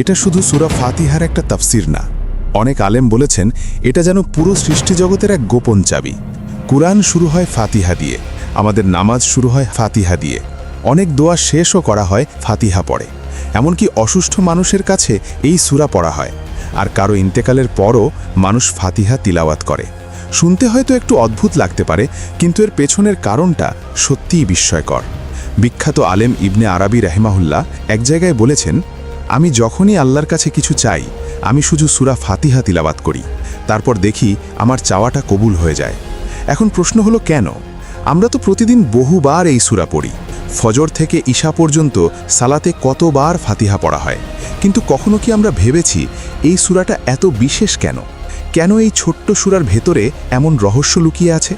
এটা শুধু সূরা ফাতিহার একটা তাফসির না। অনেক আলেম বলেছেন এটা যেন পুরো সৃষ্টি জগতের এক গোপন চাবি। কুরআন শুরু হয় ফাতিহা দিয়ে, আমাদের নামাজ শুরু হয় ফাতিহা দিয়ে, অনেক দোয়া শেষও করা হয় ফাতিহা পড়ে। এমনকি অসুস্থ মানুষের কাছে এই সূরা পড়া হয়, আর কারো ইন্তেকালের পরও মানুষ ফাতিহা তিলাওয়াত করে। শুনতে হয়তো একটু অদ্ভুত লাগতে পারে, কিন্তু এর পেছনের কারণটা সত্যিই বিস্ময়কর। বিখ্যাত আলেম ইবনে আরাবি রাহিমাহুল্লাহ এক জায়গায় বলেছেন, আমি যখনই আল্লাহর কাছে কিছু চাই, আমি শুধু সূরা ফাতিহা তিলাওয়াত করি, তারপর দেখি আমার চাওয়াটা কবুল হয়ে যায়। এখন প্রশ্ন হলো কেন? আমরা তো প্রতিদিন বহুবার এই সূরা পড়ি। ফজর থেকে ঈশা পর্যন্ত সালাতে কতবার ফাতিহা পড়া হয়, কিন্তু কখনো কি আমরা ভেবেছি এই সূরাটা এত বিশেষ কেন? কেন এই ছোট্ট সূরার ভেতরে এমন রহস্য লুকিয়ে আছে?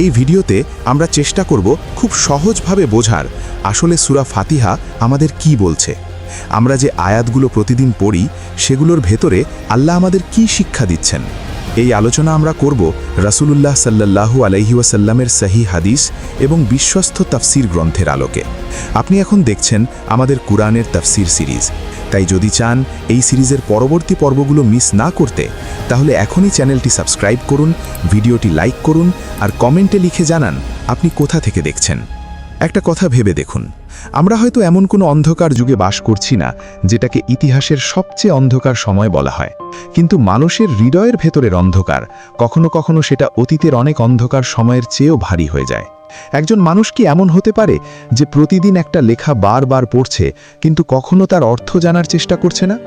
এই ভিডিওতে আমরা চেষ্টা করব খুব সহজভাবে বোঝার আসলে সূরা ফাতিহা আমাদের কি বলছে। আমরা যে আয়াতগুলো প্রতিদিন পড়ি, সেগুলোর ভেতরে আল্লাহ আমাদের কি শিক্ষা দিচ্ছেন। এই আলোচনা আমরা করব রাসূলুল্লাহ সাল্লাল্লাহু আলাইহি ওয়াসাল্লামের সহিহ হাদিস এবং বিশ্বস্ত তাফসির গ্রন্থের আলোকে। আপনি এখন দেখছেন আমাদের কুরআনের তাফসির সিরিজ। তাই যদি চান এই সিরিজের পরবর্তী পর্বগুলো মিস না করতে, তাহলে এখনই চ্যানেলটি সাবস্ক্রাইব করুন, ভিডিওটি লাইক করুন, আর কমেন্টে লিখে জানান আপনি কোথা থেকে দেখছেন। একটা কথা ভেবে দেখুন, আমরা হয়তো এমন কোনো অন্ধকার যুগে বাস করছি না যেটাকে ইতিহাসের সবচেয়ে অন্ধকার সময় বলা হয়, কিন্তু মানুষের হৃদয়ের ভেতরের অন্ধকার কখনো কখনো সেটা অতীতের অনেক অন্ধকার সময়ের চেয়েও ভারী হয়ে যায়। একজন মানুষ কি এমন হতে পারে যে প্রতিদিন একটা লেখা বারবার পড়ছে, কিন্তু কখনো তার অর্থ জানার চেষ্টা করছে না?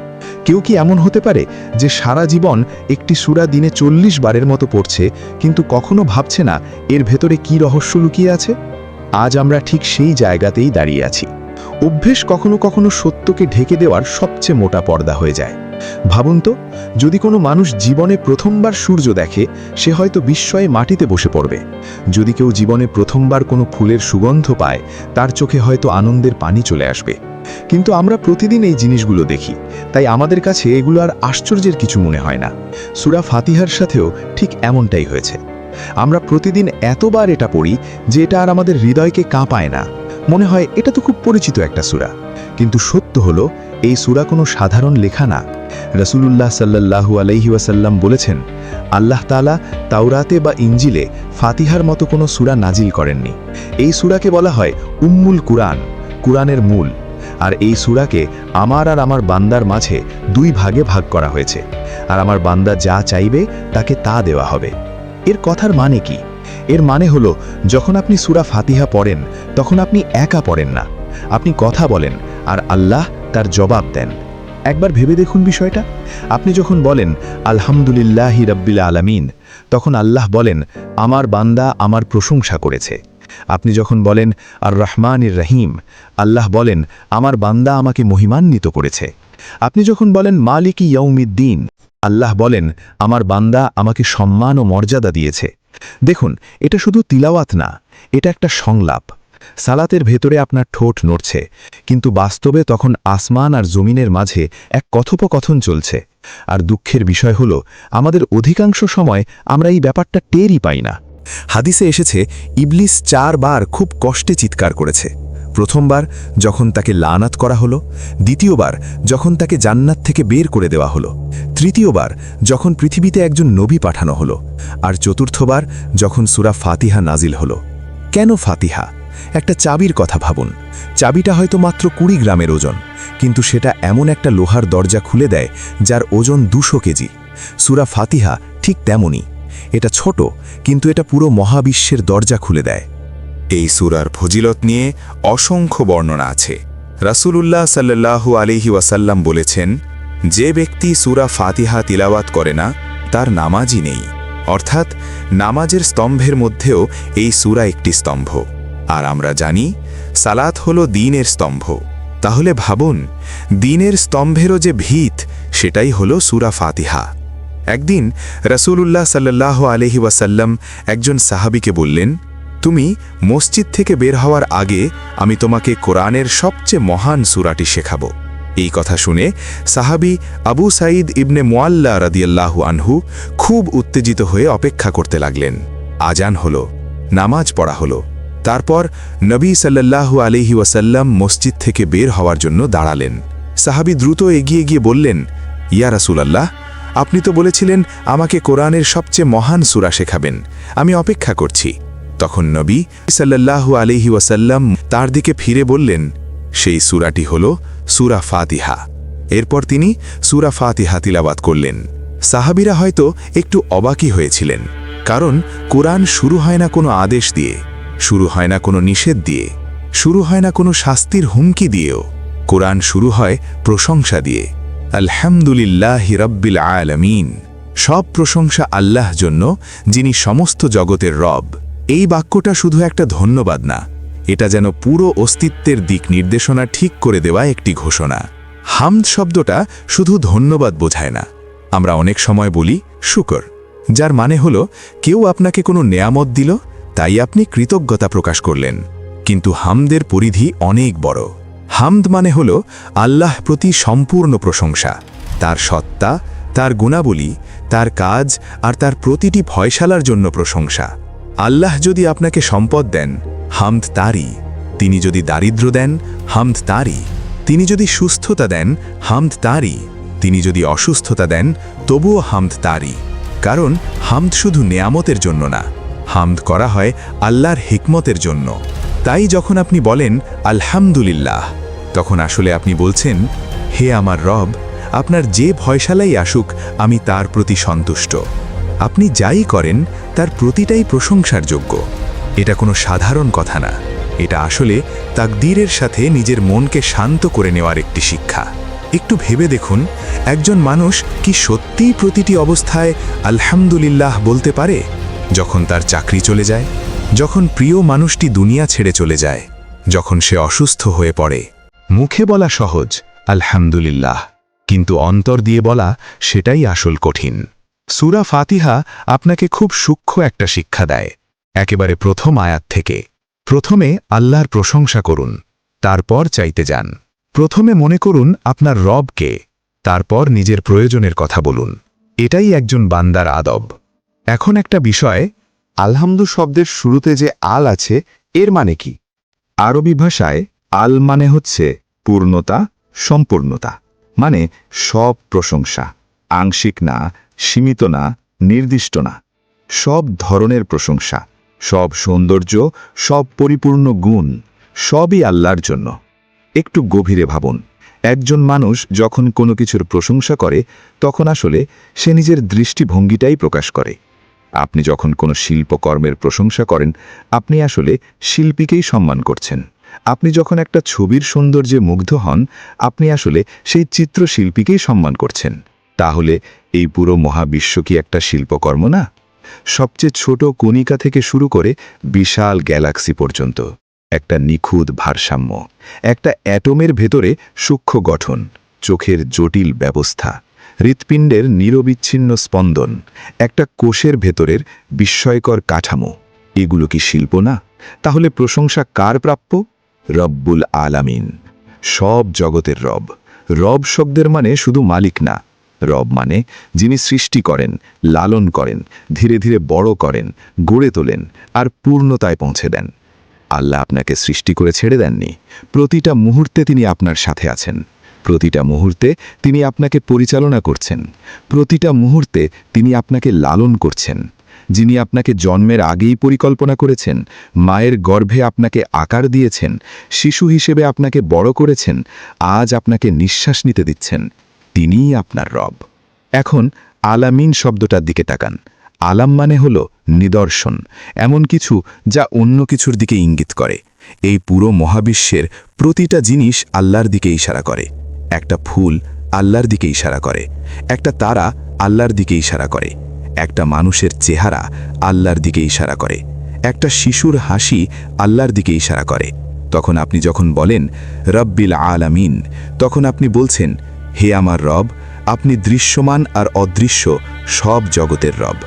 কেউ কি এমন হতে পারে যে সারা জীবন একটি সূরা দিনে 40 বারের মতো পড়ছে, কিন্তু কখনো ভাবছে না এর ভেতরে কি রহস্য লুকিয়ে আছে? আজ আমরা ঠিক সেই জায়গাতেই দাঁড়িয়ে আছি। অভ্যেস কখনো কখনো সত্যকে ঢেকে দেওয়ার সবচেয়ে মোটা পর্দা হয়ে যায়। ভাবুন তো, যদি কোনো মানুষ জীবনে প্রথমবার সূর্য দেখে, সে হয়তো বিস্ময়ে মাটিতে বসে পড়বে। যদি কেউ জীবনে প্রথমবার কোনো ফুলের সুগন্ধ পায়, তার চোখে হয়তো আনন্দের পানি চলে আসবে। কিন্তু আমরা প্রতিদিন এই জিনিসগুলো দেখি, তাই আমাদের কাছে এগুলো আর আশ্চর্যের কিছু মনে হয় না। সূরা ফাতিহার সাথেও ঠিক এমনটাই হয়েছে। আমরা প্রতিদিন এতবার এটা পড়ি যে এটা আর আমাদের হৃদয়কে কাঁপায় না। মনে হয় এটা তো খুব পরিচিত একটা সূরা। কিন্তু সত্য হলো, এই সূরা কোনো সাধারণ লেখা না। রাসূলুল্লাহ সাল্লাল্লাহু আলাইহি ওয়াসাল্লাম বলেছেন, আল্লাহ তাআলা তাওরাতে বা ইনজিলে ফাতিহার মতো কোনো সূরা নাজিল করেননি। এই সূরাকে বলা হয় উম্মুল কুরআন, কুরআনের মূল। আর এই সূরাকে আমার আর আমার বান্দার মাঝে 2 ভাগে ভাগ করা হয়েছে, আর আমার বান্দা যা চাইবে তাকে তা দেওয়া হবে। এর কথার মানে কি? এর মানে হলো, যখন আপনি সূরা ফাতিহা পড়েন, তখন আপনি একা পড়েন না, আপনি কথা বলেন আর আল্লাহ তার জবাব দেন। একবার ভেবে দেখুন বিষয়টা। আপনি যখন বলেন আলহামদুলিল্লাহি রাব্বিল আলামিন, তখন আল্লাহ বলেন আমার বান্দা আমার প্রশংসা করেছে। আপনি যখন বলেন আর রহমানির রহিম, আল্লাহ বলেন আমার বান্দা আমাকে মহিমান্বিত করেছে। আপনি যখন বলেন মালিকি ইয়াউমিদ্দিন, আল্লাহ বলেন আমার বান্দা আমাকে সম্মান ও মর্যাদা দিয়েছে। দেখুন, এটা শুধু তিলাওয়াত না, এটা একটা সংলাপ। সালাতের ভেতরে আপনার ঠোঁট নড়ছে, কিন্তু বাস্তবে তখন আসমান আর জমিনের মাঝে এক কথোপকথন চলছে। আর দুঃখের বিষয় হলো, আমাদের অধিকাংশ সময় আমরা এই ব্যাপারটা টেরই পাই না। হাদিসে এসেছে, ইবলিস 4 বার খুব কষ্টে চিৎকার করেছে। প্রথমবার যখন তাকে লানাত করা হলো, দ্বিতীয়বার যখন তাকে জান্নাত থেকে বের করে দেওয়া হলো, তৃতীয়বার যখন পৃথিবীতে একজন নবী পাঠানো হলো, আর চতুর্থবার যখন সূরা ফাতিহা নাজিল হলো। কেন ফাতিহা? একটা চাবির কথা ভাবুন। চাবিটা হয়তো মাত্র 20 গ্রামের ওজন, কিন্তু সেটা এমন একটা লোহার দরজা খুলে দেয় যার ওজন 200 কেজি। সূরা ফাতিহা ঠিক তেমনই। এটা ছোট, কিন্তু এটা পুরো মহাবিশ্বের দরজা খুলে দেয়। এই সূরার ফজিলত নিয়ে অসংখ্য বর্ণনা আছে। রাসূলুল্লাহ সাল্লাল্লাহু আলাইহি ওয়াসাল্লাম বলেছেন, যে ব্যক্তি সূরা ফাতিহা তিলাওয়াত করে না, তার নামাজই নেই। অর্থাৎ নামাজের স্তম্ভের মধ্যেও এই সূরা একটি স্তম্ভ। আর আমরা জানি সালাত হলো দ্বীনের স্তম্ভ। তাহলে ভাবুন, দ্বীনের স্তম্ভেরও যে ভিত, সেটাই হলো সূরা ফাতিহা। একদিন রাসূলুল্লাহ সাল্লাল্লাহু আলাইহি ওয়াসাল্লাম একজন সাহাবীকে বললেন, তুমি মসজিদ থেকে বের হওয়ার আগে আমি তোমাকে কোরআনের সবচেয়ে মহান সূরাটি শেখাবো। এই কথা শুনে সাহাবী আবু সাঈদ ইবনে মুআল্লা রাদিয়াল্লাহু আনহু খুব উত্তেজিত হয়ে অপেক্ষা করতে লাগলেন। আজান হলো, নামাজ পড়া হলো। তারপর নবী সাল্লাল্লাহু আলাইহি ওয়াসাল্লাম মসজিদ থেকে বের হওয়ার জন্য দাঁড়ালেন। সাহাবী দ্রুত এগিয়ে গিয়ে বললেন, ইয়া রাসূলুল্লাহ, আপনি তো বলেছিলেন আমাকে কোরআনের সবচেয়ে মহান সূরা শেখাবেন, আমি অপেক্ষা করছি। তখন নবী সাল্লাল্লাহু আলাইহি ওয়াসাল্লাম তার দিকে ফিরে বললেন, সেই সূরাটি হল সূরা ফাতিহা। এরপর তিনি সূরা ফাতিহা তিলাওয়াত করলেন। সাহাবীরা হয়তো একটু অবাকই হয়েছিলেন, কারণ কোরআন শুরু হয় না কোনো আদেশ দিয়ে, শুরু হয় না কোনো নিষেধ দিয়ে, শুরু হয় না কোনো শাস্তির হুমকি দিয়েও। কোরআন শুরু হয় প্রশংসা দিয়ে। আলহামদুলিল্লাহি রাব্বিল আলামিন, সব প্রশংসা আল্লাহ জন্য, যিনি সমস্ত জগতের রব। এই বাক্যটা শুধু একটা ধন্যবাদ না, এটা যেন পুরো অস্তিত্বের দিক নির্দেশনা ঠিক করে দেওয়া একটি ঘোষণা। হামদ শব্দটা শুধু ধন্যবাদ বোঝায় না। আমরা অনেক সময় বলি শুকর, যার মানে হলো কেউ আপনাকে কোনো নেয়ামত দিল, তাই আপনি কৃতজ্ঞতা প্রকাশ করলেন। কিন্তু হামদের পরিধি অনেক বড়। হামদ মানে হলো আল্লাহ প্রতি সম্পূর্ণ প্রশংসা, তার সত্তা, তার গুণাবলী, তার কাজ আর তার প্রতিটি ফয়সালার জন্য প্রশংসা। আল্লাহ যদি আপনাকে সম্পদ দেন, হামদ তারই। তিনি যদি দারিদ্র্য দেন, হামদ তারই। তিনি যদি সুস্থতা দেন, হামদ তারই। তিনি যদি অসুস্থতা দেন, তবুও হামদ তারই। কারণ হামদ শুধু নেয়ামতের জন্য না, হামদ করা হয় আল্লাহর হিকমতের জন্য। তাই যখন আপনি বলেন আলহামদুলিল্লাহ, তখন আসলে আপনি বলছেন, হে আমার রব, আপনার যে ফয়সালাই আসুক, আমি তার প্রতি সন্তুষ্ট। আপনি যাই করেন তার প্রতিটাই প্রশংসার যোগ্য। এটা কোনো সাধারণ কথা না, এটা আসলে তাকদীরের সাথে নিজের মনকে শান্ত করে নেওয়ার একটি শিক্ষা। একটু ভেবে দেখুন, একজন মানুষ কি সত্যিই প্রতিটি অবস্থায় আলহামদুলিল্লাহ বলতে পারে? যখন তার চাকরি চলে যায়, যখন প্রিয় মানুষটি দুনিয়া ছেড়ে চলে যায়, যখন সে অসুস্থ হয়ে পড়ে। মুখে বলা সহজ আলহামদুলিল্লাহ, কিন্তু অন্তর দিয়ে বলা সেটাই আসল কঠিন। সূরা ফাতিহা আপনাকে খুব সূক্ষ্ম একটা শিক্ষা দেয়। একেবারে প্রথম আয়াত থেকে, প্রথমে আল্লাহর প্রশংসা করুন, তারপর চাইতে যান। প্রথমে মনে করুন আপনার রবকে, তারপর নিজের প্রয়োজনের কথা বলুন। এটাই একজন বান্দার আদব। এখন একটা বিষয়, আলহামদু শব্দের শুরুতে যে আল আছে, এর মানে কি? আরবি ভাষায় আল মানে হচ্ছে পূর্ণতা, সম্পূর্ণতা। মানে সব প্রশংসা, আংশিক না, সীমিত না, নির্দিষ্ট না। সব ধরনের প্রশংসা, সব সৌন্দর্য, সব পরিপূর্ণ গুণ, সবই আল্লাহর জন্য। একটু গভীরে ভাবুন, একজন মানুষ যখন কোনো কিছুর প্রশংসা করে, তখন আসলে সে নিজের দৃষ্টিভঙ্গিটাই প্রকাশ করে। আপনি যখন কোনো শিল্পকর্মের প্রশংসা করেন, আপনি আসলে শিল্পীকেই সম্মান করছেন। আপনি যখন একটা ছবির সৌন্দর্যে মুগ্ধ হন, আপনি আসলে সেই চিত্রশিল্পীকেই সম্মান করছেন। তাহলে এই পুরো মহাবিশ্ব কি একটা শিল্পকর্ম না? সবচেয়ে ছোট কণিকা থেকে শুরু করে বিশাল গ্যালাক্সি পর্যন্ত একটা নিখুঁত ভারসাম্য। একটা অ্যাটমের ভেতরে সূক্ষ্ম গঠন, চোখের জটিল ব্যবস্থা, হৃৎপিণ্ডের নিরবিচ্ছিন্ন স্পন্দন, একটা কোষের ভেতরের বিস্ময়কর কাঠামো। এগুলো কি শিল্প না? তাহলে প্রশংসা কার প্রাপ্য? রব্বুল আলামিন, সব জগতের রব। রব শব্দের মানে শুধু মালিক না, রব মানে যিনি সৃষ্টি করেন, লালন করেন, ধীরে ধীরে বড় করেন, গড়ে তোলেন আর পূর্ণতায় পৌঁছে দেন। আল্লাহ আপনাকে সৃষ্টি করে ছেড়ে দেননি। প্রতিটা মুহূর্তে তিনি আপনার সাথে আছেন। প্রতিটা মুহূর্তে তিনি আপনাকে পরিচালনা করছেন। প্রতিটা মুহূর্তে তিনি আপনাকে লালন করছেন। যিনি আপনাকে জন্মের আগেই পরিকল্পনা করেছেন, মায়ের গর্ভে আপনাকে আকার দিয়েছেন, শিশু হিসেবে আপনাকে বড় করেছেন, আজ আপনাকে নিঃশ্বাস নিতে দিচ্ছেন, তিনিই আপনার রব। এখন আলামিন শব্দটার দিকে তাকান। আলাম মানে হলো নিদর্শন, এমন কিছু যা অন্য কিছুর দিকে ইঙ্গিত করে। এই পুরো মহাবিশ্বের প্রতিটা জিনিস আল্লাহর দিকে ইশারা করে। একটা ফুল আল্লাহর দিকে ইশারা করে, একটা তারা আল্লাহর দিকে ইশারা করে, একটা মানুষের চেহারা আল্লাহর দিকে ইশারা করে, একটা শিশুর হাসি আল্লাহর দিকে ইশারা করে। তখন আপনি যখন বলেন রব্বিল আলামিন, তখন আপনি বলছেন, হে আমার রব, আপনি দৃশ্যমান আর অদৃশ্য সব জগতের রব।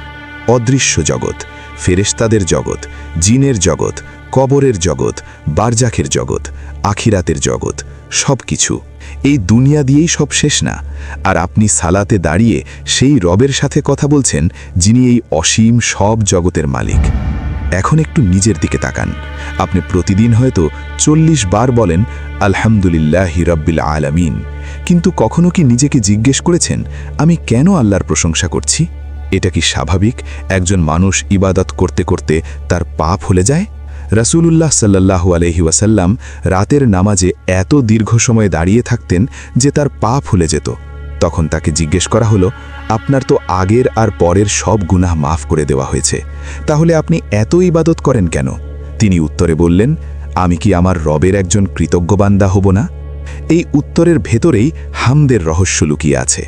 অদৃশ্য জগৎ, ফেরেশতাদের জগৎ, জিনের জগৎ, কবরের জগৎ, বারজাখের জগৎ, আখিরাতের জগৎ, সব কিছু। এই দুনিয়া দিয়েই সব শেষ না। আর আপনি সালাতে দাঁড়িয়ে সেই রবের সাথে কথা বলছেন, যিনি এই অসীম সব জগতের মালিক। এখন একটু নিজের দিকে তাকান। আপনি প্রতিদিন হয়তো 40 বার বলেন আলহামদুলিল্লাহি রাব্বিল আলামিন, কিন্তু কখনো কি নিজেকে জিজ্ঞেস করেছেন আমি কেন আল্লাহর প্রশংসা করছি? এটা কি স্বাভাবিক একজন মানুষ ইবাদত করতে করতে তার পা ফুলে যায়? রাসূলুল্লাহ সাল্লাল্লাহু আলাইহি ওয়াসাল্লাম রাতের নামাজে এত দীর্ঘ সময় দাঁড়িয়ে থাকতেন যে তার পা ফুলে যেত। তখন তাকে জিজ্ঞেস করা হলো, আপনার তো আগের আর পরের সব গুনাহ মাফ করে দেওয়া হয়েছে, তাহলে আপনি এত ইবাদত করেন কেন? তিনি উত্তরে বললেন, আমি কি আমার রবের একজন কৃতজ্ঞ বান্দা হব না? এই উত্তরের ভেতরেই হামদের রহস্য লুকিয়ে আছে।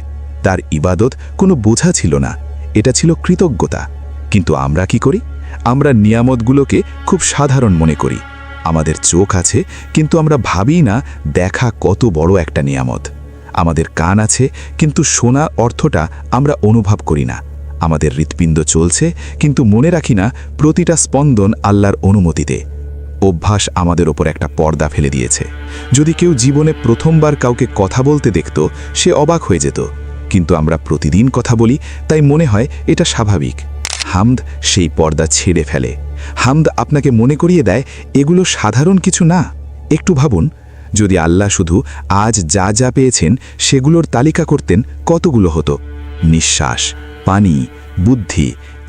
তার ইবাদত কোনো বোঝা ছিল না, এটা ছিল কৃতজ্ঞতা। কিন্তু আমরা কি করি? আমরা নিয়ামতগুলোকে খুব সাধারণ মনে করি। আমাদের চোখ আছে, কিন্তু আমরা ভাবি না দেখা কত বড় একটা নিয়ামত। আমাদের কান আছে, কিন্তু শোনা অর্থটা আমরা অনুভব করি না। আমাদের হৃৎপিণ্ড চলছে, কিন্তু মনে রাখি না প্রতিটা স্পন্দন আল্লাহর অনুমতিতে। অভ্যাস আমাদের ওপর একটা পর্দা ফেলে দিয়েছে। যদি কেউ জীবনে প্রথমবার কাউকে কথা বলতে দেখত, সে অবাক হয়ে যেত। কিন্তু আমরা প্রতিদিন কথা বলি, তাই মনে হয় এটা স্বাভাবিক। হামদ সেই পর্দা ছেড়ে ফেলে। হামদ আপনাকে মনে করিয়ে দেয় এগুলো সাধারণ কিছু না। একটু ভাবুন, যদি আল্লাহ শুধু আজ যা যা পেয়েছেন সেগুলোর তালিকা করতেন, কতগুলো হতো? নিঃশ্বাস, পানি, বুদ্ধি,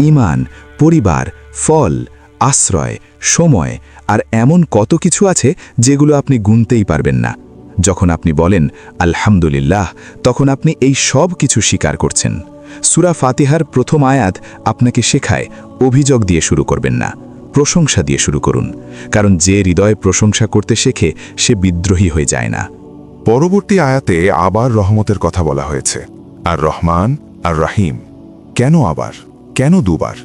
ঈমান, পরিবার, ফল, আশ্রয়, সময়, আর এমন কত কিছু আছে যেগুলো আপনি গুনতেই পারবেন না। যখন আপনি বলেন আলহামদুলিল্লাহ, তখন আপনি এই সব কিছু স্বীকার করছেন। সূরা ফাতিহার প্রথম আয়াত আপনাকে শেখায় অভিযোগ দিয়ে শুরু করবেন না, প্রশংসা দিয়ে শুরু করুন। কারণ যে হৃদয়ে প্রশংসা করতে শেখে সে বিদ্রোহী হয়ে যায় না। পরবর্তী আয়াতে আবার রহমতের কথা বলা হয়েছে, আর রহমান আর রাহিম। কেন আবার? কেন দুবার?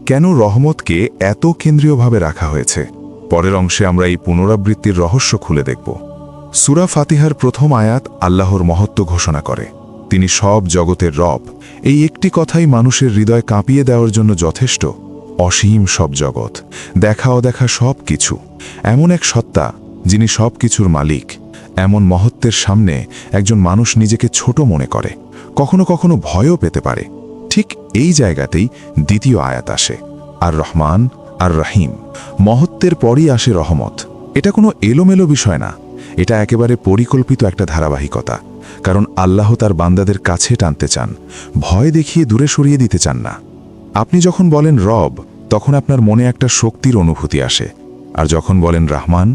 কেন রহমতকে এত কেন্দ্রীয়ভাবে রাখা হয়েছে? পরের অংশে আমরা এই পুনরাবৃত্তির রহস্য খুলে দেখব। সূরা ফাতিহার প্রথম আয়াত আল্লাহর মহত্ব ঘোষণা করে। তিনি সব জগতের রব। এই একটি কথাই মানুষের হৃদয় কাঁপিয়ে দেওয়ার জন্য যথেষ্ট। অসীম সব জগৎ, দেখা অদেখা সব কিছু, এমন এক সত্তা যিনি সব কিছুর মালিক। এমন মহত্বের সামনে একজন মানুষ নিজেকে ছোট মনে করে, কখনো কখনো ভয়ও পেতে পারে। ঠিক এই জায়গাতেই দ্বিতীয় আয়াত আসে, আর রহমান আর রাহিম। মহত্বের পরই আসে রহমত। এটা কোনো এলোমেলো বিষয় না, এটা একেবারে পরিকল্পিত একটা ধারাবাহিকতা। কারণ আল্লাহ তার বান্দাদের কাছে টানতে চান, ভয় দেখিয়ে দূরে সরিয়ে দিতে চান না। আপনি যখন বলেন রব, তখন আপনার মনে একটা শক্তির অনুভূতি আসে। আর যখন বলেন রহমান,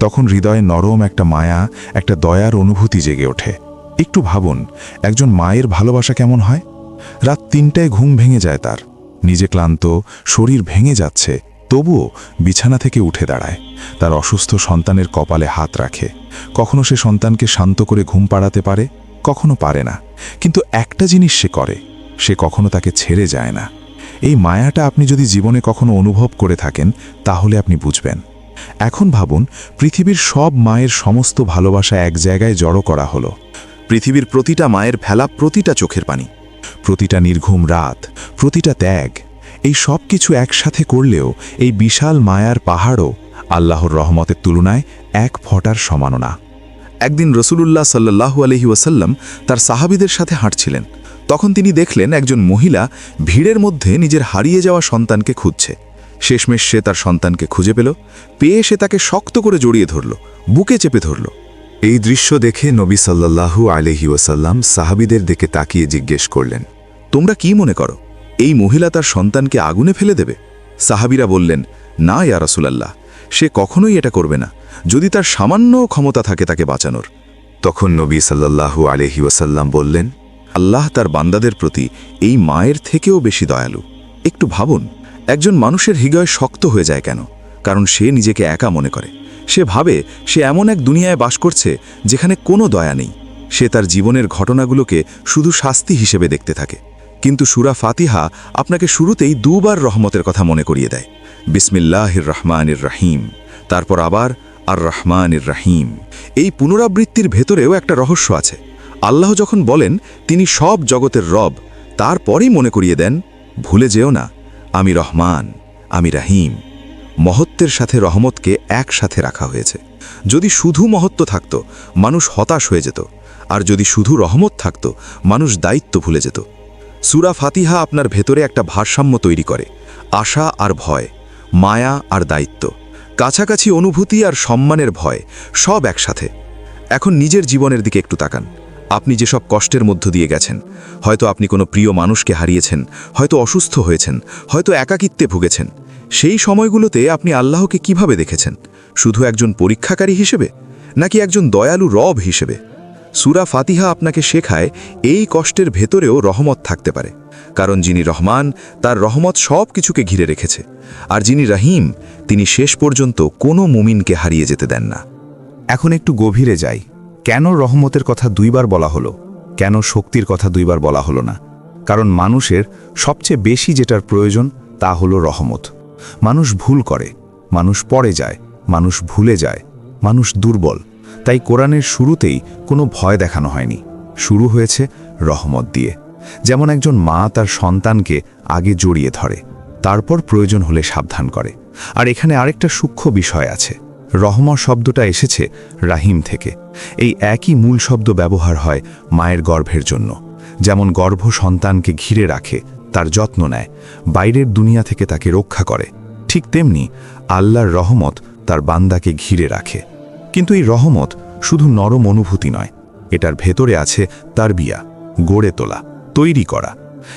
তখন হৃদয়ে নরম একটা মায়া, একটা দয়ার অনুভূতি জেগে ওঠে। একটু ভাবুন, একজন মায়ের ভালোবাসা কেমন হয়? রাত ৩টায় ঘুম ভেঙে যায় তার, নিজে ক্লান্ত, শরীর ভেঙে যাচ্ছে, তবুও বিছানা থেকে উঠে দাঁড়ায়, তার অসুস্থ সন্তানের কপালে হাত রাখে। কখনো সে সন্তানকে শান্ত করে ঘুম পাড়াতে পারে, কখনো পারে না। কিন্তু একটা জিনিস সে করে, সে কখনো তাকে ছেড়ে যায় না। এই মায়াটা আপনি যদি জীবনে কখনো অনুভব করে থাকেন, তাহলে আপনি বুঝবেন। এখন ভাবুন, পৃথিবীর সব মায়ের সমস্ত ভালোবাসা এক জায়গায় জড়ো করা হলো। পৃথিবীর প্রতিটা মায়ের ফেলা প্রতিটা চোখের পানি, প্রতিটা নির্ঘুম রাত, প্রতিটা ত্যাগ, এই সব কিছু একসাথে করলেও এই বিশাল মায়ার পাহাড়ও আল্লাহর রহমতের তুলনায় এক ফোঁটার সমানও না। একদিন রাসূলুল্লাহ সাল্লাল্লাহু আলাইহি ওয়াসাল্লাম তার সাহাবীদের সাথে হাঁটছিলেন। তখন তিনি দেখলেন একজন মহিলা ভিড়ের মধ্যে নিজের হারিয়ে যাওয়া সন্তানকে খুঁজছে। শেষমেশ সে তার সন্তানকে খুঁজে পেয়ে সে তাকে শক্ত করে জড়িয়ে ধরল, বুকে চেপে ধরল। এই দৃশ্য দেখে নবী সাল্লাল্লাহু আলাইহি ওয়াসাল্লাম সাহাবীদের দিকে তাকিয়ে জিজ্ঞেস করলেন, তোমরা কি মনে করো এই মহিলা তার সন্তানকে আগুনে ফেলে দেবে? সাহাবীরা বললেন, না ইয়া রাসূলুল্লাহ, সে কখনোই এটা করবে না, যদি তার সামান্য ক্ষমতা থাকে তাকে বাঁচানোর। তখন নবী সাল্লাল্লাহু আলাইহি ওয়াসাল্লাম বললেন, আল্লাহ তার বান্দাদের প্রতি এই মায়ের থেকেও বেশি দয়ালু। একটু ভাবুন, একজন মানুষের হৃদয় শক্ত হয়ে যায় কেন? কারণ সে নিজেকে একা মনে করে। সে ভাবে সে এমন এক দুনিয়ায় বাস করছে যেখানে কোনো দয়া নেই। সে তার জীবনের ঘটনাগুলোকে শুধু শাস্তি হিসেবে দেখতে থাকে। কিন্তু সূরা ফাতিহা আপনাকে শুরুতেই দুবার রহমতের কথা মনে করিয়ে দেয়। বিসমিল্লাহির রহমানির রহিম, তারপর আবার আর রহমানির রহিম। এই পুনরাবৃত্তির ভেতরেও একটা রহস্য আছে। আল্লাহ যখন বলেন তিনি সব জগতের রব, তারপরেই মনে করিয়ে দেন, ভুলে যেও না আমি রহমান, আমি রাহিম। মহত্বের সাথে রহমতকে একসাথে রাখা হয়েছে। যদি শুধু মহত্ব থাকত, মানুষ হতাশ হয়ে যেত। আর যদি শুধু রহমত থাকত, মানুষ দায়িত্ব ভুলে যেত। সূরা ফাতিহা আপনার ভেতরে একটা ভারসাম্য তৈরি করে, আশা আর ভয়, মায়া আর দায়িত্ব, কাছাকাছি অনুভূতি আর সম্মানের ভয়, সব একসাথে। এখন নিজের জীবনের দিকে একটু তাকান। আপনি যেসব কষ্টের মধ্য দিয়ে গেছেন, হয়তো আপনি কোনো প্রিয় মানুষকে হারিয়েছেন, হয়তো অসুস্থ হয়েছেন, হয়তো একাকিত্বে ভুগেছেন, সেই সময়গুলোতে আপনি আল্লাহকে কিভাবে দেখেছেন? শুধু একজন পরীক্ষাকারী হিসেবে, নাকি একজন দয়ালু রব হিসেবে? সূরা ফাতিহা আপনাকে শেখায় এই কষ্টের ভেতরেও রহমত থাকতে পারে, কারণ যিনি রহমান তার রহমত সব কিছুকে ঘিরে রেখেছে, আর যিনি রহিম তিনি শেষ পর্যন্ত কোনো মুমিনকে হারিয়ে যেতে দেন না। এখন একটু গভীরে যাই। কেন রহমতের কথা দুইবার বলা হলো? কেন শক্তির কথা দুইবার বলা হলো না? কারণ মানুষের সবচেয়ে বেশি যেটার প্রয়োজন তা হলো রহমত। মানুষ ভুল করে, মানুষ পড়ে যায়, মানুষ ভুলে যায়, মানুষ দুর্বল। তাই কোরআনের শুরুতেই কোনো ভয় দেখানো হয়নি, শুরু হয়েছে রহমত দিয়ে। যেমন একজন মা তার সন্তানকে আগে জড়িয়ে ধরে, তারপর প্রয়োজন হলে সাবধান করে। আর এখানে আরেকটা সূক্ষ্ম বিষয় আছে। রহমত শব্দটা এসেছে রাহিম থেকে। এই একই মূল শব্দ ব্যবহার হয় মায়ের গর্ভের জন্য। যেমন গর্ভ সন্তানকে ঘিরে রাখে, তার যত্ন নেয়, বাইরের দুনিয়া থেকে তাকে রক্ষা করে, ঠিক তেমনি আল্লাহর রহমত তার বান্দাকে ঘিরে রাখে। কিন্তু এই রহমত শুধু নরম অনুভূতি নয়, এটার ভেতরে আছে তারবিয়া, গড়ে তোলা, তৈরি করা।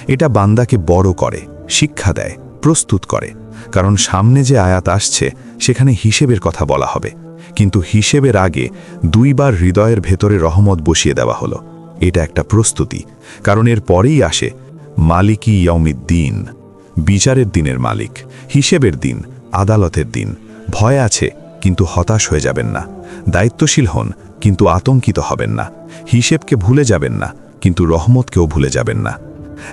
এটা বান্দাকে বড় করে, শিক্ষা দেয়, প্রস্তুত করে। কারণ সামনে যে আয়াত আসছে সেখানে হিসেবের কথা বলা হবে, কিন্তু হিসেবের আগে দুইবার হৃদয়ের ভেতরে রহমত বসিয়ে দেওয়া হলো। এটা একটা প্রস্তুতি, কারণ এর পরেই আসে মালিকি ইয়াউমিদ্দিন, বিচারের দিনের মালিক, হিসেবের দিন, আদালতের দিন। ভয় আছে কিন্তু হতাশ হয়ে যাবেন না, দায়িত্বশীল হন কিন্তু আতঙ্কিত হবেন না, হিসেবকে ভুলে যাবেন না কিন্তু রহমতকেও ভুলে যাবেন না।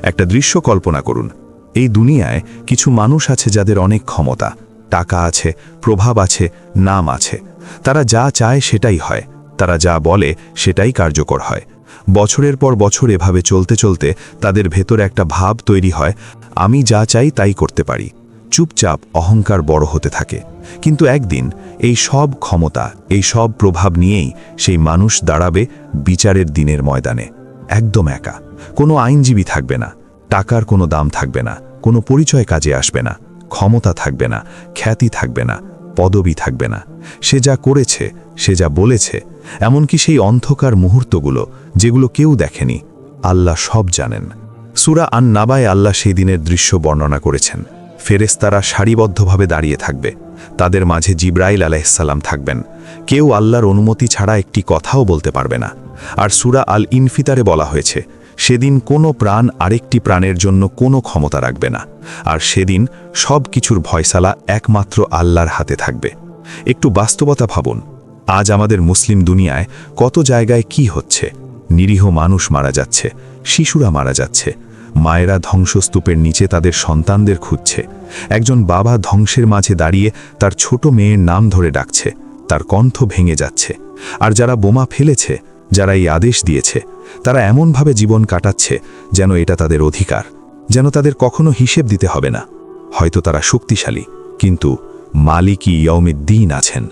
একটা দৃশ্য কল্পনা করুন। এই দুনিয়ায় কিছু মানুষ আছে যাদের অনেক ক্ষমতা, টাকা আছে, প্রভাব আছে, নাম আছে। তারা যা চায় সেটাই হয়, তারা যা বলে সেটাই কার্যকর হয়। বছরের পর বছর এভাবে চলতে চলতে তাদের ভেতরে একটা ভাব তৈরি হয়, আমি যা চাই তাই করতে পারি। চুপচাপ অহংকার বড় হতে থাকে। কিন্তু একদিন এই সব ক্ষমতা, এই সব প্রভাব নিয়েই সেই মানুষ দাঁড়াবে বিচারের দিনের ময়দানে, একদম একা। কোনো আইনজীবী থাকবে না, টাকার কোনো দাম থাকবে না, কোনো পরিচয় কাজে আসবে না, ক্ষমতা থাকবে না, খ্যাতি থাকবে না, পদবি থাকবে না। সে যা করেছে, সে যা বলেছে, এমনকি সেই অন্ধকার মুহূর্তগুলো যেগুলো কেউ দেখেনি, আল্লাহ সব জানেন। সূরা আন-নাবায় আল্লাহ সেই দিনের দৃশ্য বর্ণনা করেছেন। ফেরেশতারা সারিবদ্ধভাবে দাঁড়িয়ে থাকবে, তাদের মাঝে জিবরাইল আলাইহিসসালাম থাকবেন। কেউ আল্লাহর অনুমতি ছাড়া একটি কথাও বলতে পারবে না। আর সূরা আল ইনফিতারে বলা হয়েছে, সেদিন কোনো প্রাণ আরেকটি প্রাণের জন্য কোনো ক্ষমতা রাখবে না। আর সেদিন সব কিছুর ফয়সালা একমাত্র আল্লাহর হাতে থাকবে। একটু বাস্তবতা ভাবুন, আজ আমাদের মুসলিম দুনিয়ায় কত জায়গায় কি হচ্ছে? নিরীহ মানুষ মারা যাচ্ছে, শিশুরা মারা যাচ্ছে, মায়েরা ধ্বংসস্তূপের নিচে তাদের সন্তানদের খুঁজছে। একজন বাবা ধ্বংসের মাঝে দাঁড়িয়ে তার ছোট মেয়ের নাম ধরে ডাকছে, তার কণ্ঠ ভেঙে যাচ্ছে। আর যারা বোমা ফেলেছে, যারা এই আদেশ দিয়েছে, তারা এমনভাবে জীবন কাটাচ্ছে যেন এটা তাদের অধিকার, যেন তাদের কখনো হিসেব দিতে হবে না। হয়তো তারা শক্তিশালী, কিন্তু মালিকি ইয়াউমিদ্দিন আছেন,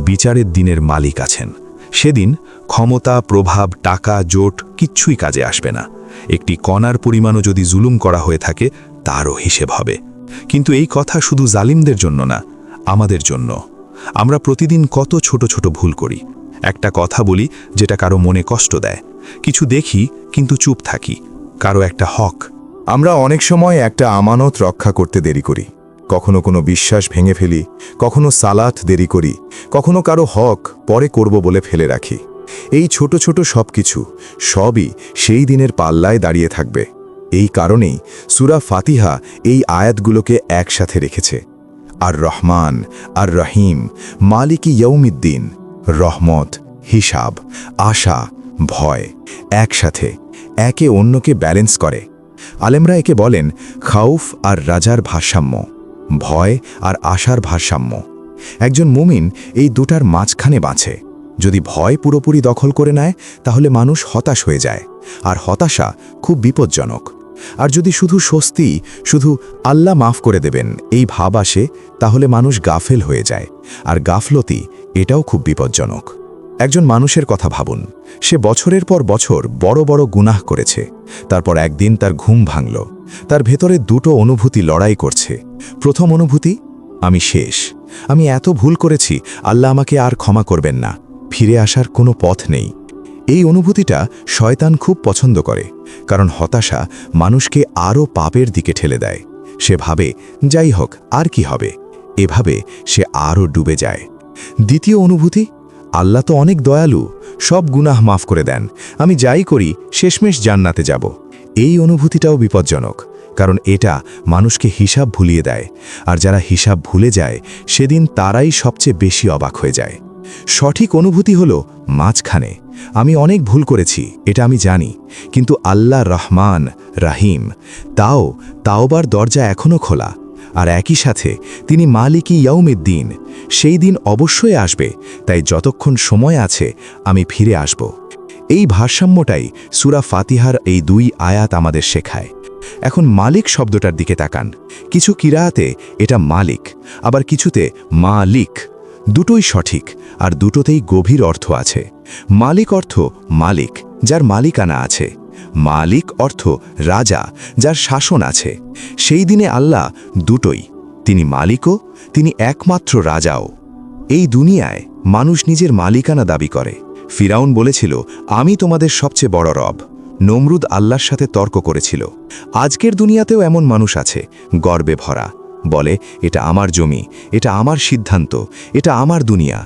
বিচারের দিনের মালিক আছেন। সেদিন ক্ষমতা, প্রভাব, টাকা, জোট কিচ্ছুই কাজে আসবে না। একটি কণার পরিমাণও যদি জুলুম করা হয়ে থাকে তারও হিসেব হবে। কিন্তু এই কথা শুধু জালিমদের জন্য না, আমাদের জন্য। আমরা প্রতিদিন কত ছোট ছোট ভুল করি। একটা কথা বলি যেটা কারো মনে কষ্ট দেয়, কিছু দেখি কিন্তু চুপ থাকি, কারো একটা হক। আমরা অনেক সময় একটা আমানত রক্ষা করতে দেরি করি, কখনো কোনো বিশ্বাস ভেঙে ফেলি, কখনো সালাত দেরি করি, কখনো কারো হক পরে করব বলে ফেলে রাখি। এই ছোট ছোট সবকিছু সবই সেই দিনের পাল্লায় দাঁড়িয়ে থাকবে। এই কারণেই সূরা ফাতিহা এই আয়াতগুলোকে একসাথে রেখেছে। আর রহমান, আর রহিম, মালিকি ইয়াউমিদ্দিন, রহমত, হিসাব, আশা, ভয় একসাথে একে অন্যকে ব্যালেন্স করে। আলেমরা একে বলেন খাউফ আর রাজার ভারসাম্য, ভয় আর আশার ভারসাম্য। একজন মুমিন এই দুটার মাঝখানে বাঁচে। যদি ভয় পুরোপুরি দখল করে নেয় তাহলে মানুষ হতাশ হয়ে যায়, আর হতাশা খুব বিপজ্জনক। আর যদি শুধু স্বস্তি, শুধু আল্লাহ মাফ করে দেবেন এই ভাব আসে, তাহলে মানুষ গাফেল হয়ে যায়, আর গাফলতি এটাও খুব বিপজ্জনক। একজন মানুষের কথা ভাবুন, সে বছরের পর বছর বড় বড় গুনাহ করেছে, তারপর একদিন তার ঘুম ভাঙল। তার ভেতরে দুটো অনুভূতি লড়াই করছে। প্রথম অনুভূতি, আমি শেষ, আমি এত ভুল করেছি, আল্লাহ আমাকে আর ক্ষমা করবেন না, ফিরে আসার কোনো পথ নেই। এই অনুভূতিটা শয়তান খুব পছন্দ করে, কারণ হতাশা মানুষকে আরও পাপের দিকে ঠেলে দেয়। সে ভাবে, যাই হোক, আর কি হবে। এভাবে সে আরও ডুবে যায়। দ্বিতীয় অনুভূতি, আল্লাহ তো অনেক দয়ালু, সব গুনাহ মাফ করে দেন, আমি যাই করি শেষমেশ জান্নাতে যাব। এই অনুভূতিটাও বিপজ্জনক, কারণ এটা মানুষকে হিসাব ভুলিয়ে দেয়, আর যারা হিসাব ভুলে যায় সেদিন তারাই সবচেয়ে বেশি অবাক হয়ে যায়। সঠিক অনুভূতি হলো মাঝখানে, আমি অনেক ভুল করেছি, এটা আমি জানি, কিন্তু আল্লাহ রহমান রাহিম, তাওবার দরজা এখনও খোলা। আর একই সাথে তিনি মালিকি ইয়াউমিদ্দিন, সেই দিন অবশ্যই আসবে, তাই যতক্ষণ সময় আছে আমি ফিরে আসব। এই ভারসাম্যটাই সূরা ফাতিহার এই 2 আয়াত আমাদের শেখায়। এখন মালিক শব্দটার দিকে তাকান। কিছু কিরাআতে এটা মালিক, আবার কিছুতে মালিক। দুটোই সঠিক, আর দুটোতেই গভীর অর্থ আছে। মালিক অর্থ মালিক, যার মালিকানা আছে। মালিক অর্থ রাজা, যার শাসন আছে। সেই দিনে আল্লাহ দুটোই, তিনি মালিকও, তিনি একমাত্র রাজাও। এই দুনিয়ায় মানুষ নিজের মালিকানা দাবি করে। ফিরাউন বলেছিল, আমি তোমাদের সবচেয়ে বড় রব। নমরুদ আল্লাহর সাথে তর্ক করেছিল। আজকের দুনিয়াতেও এমন মানুষ আছে, গর্বে ভরা, বলে এটা আমার জমি, এটা আমার সিদ্ধান্ত, এটা আমার দুনিয়া।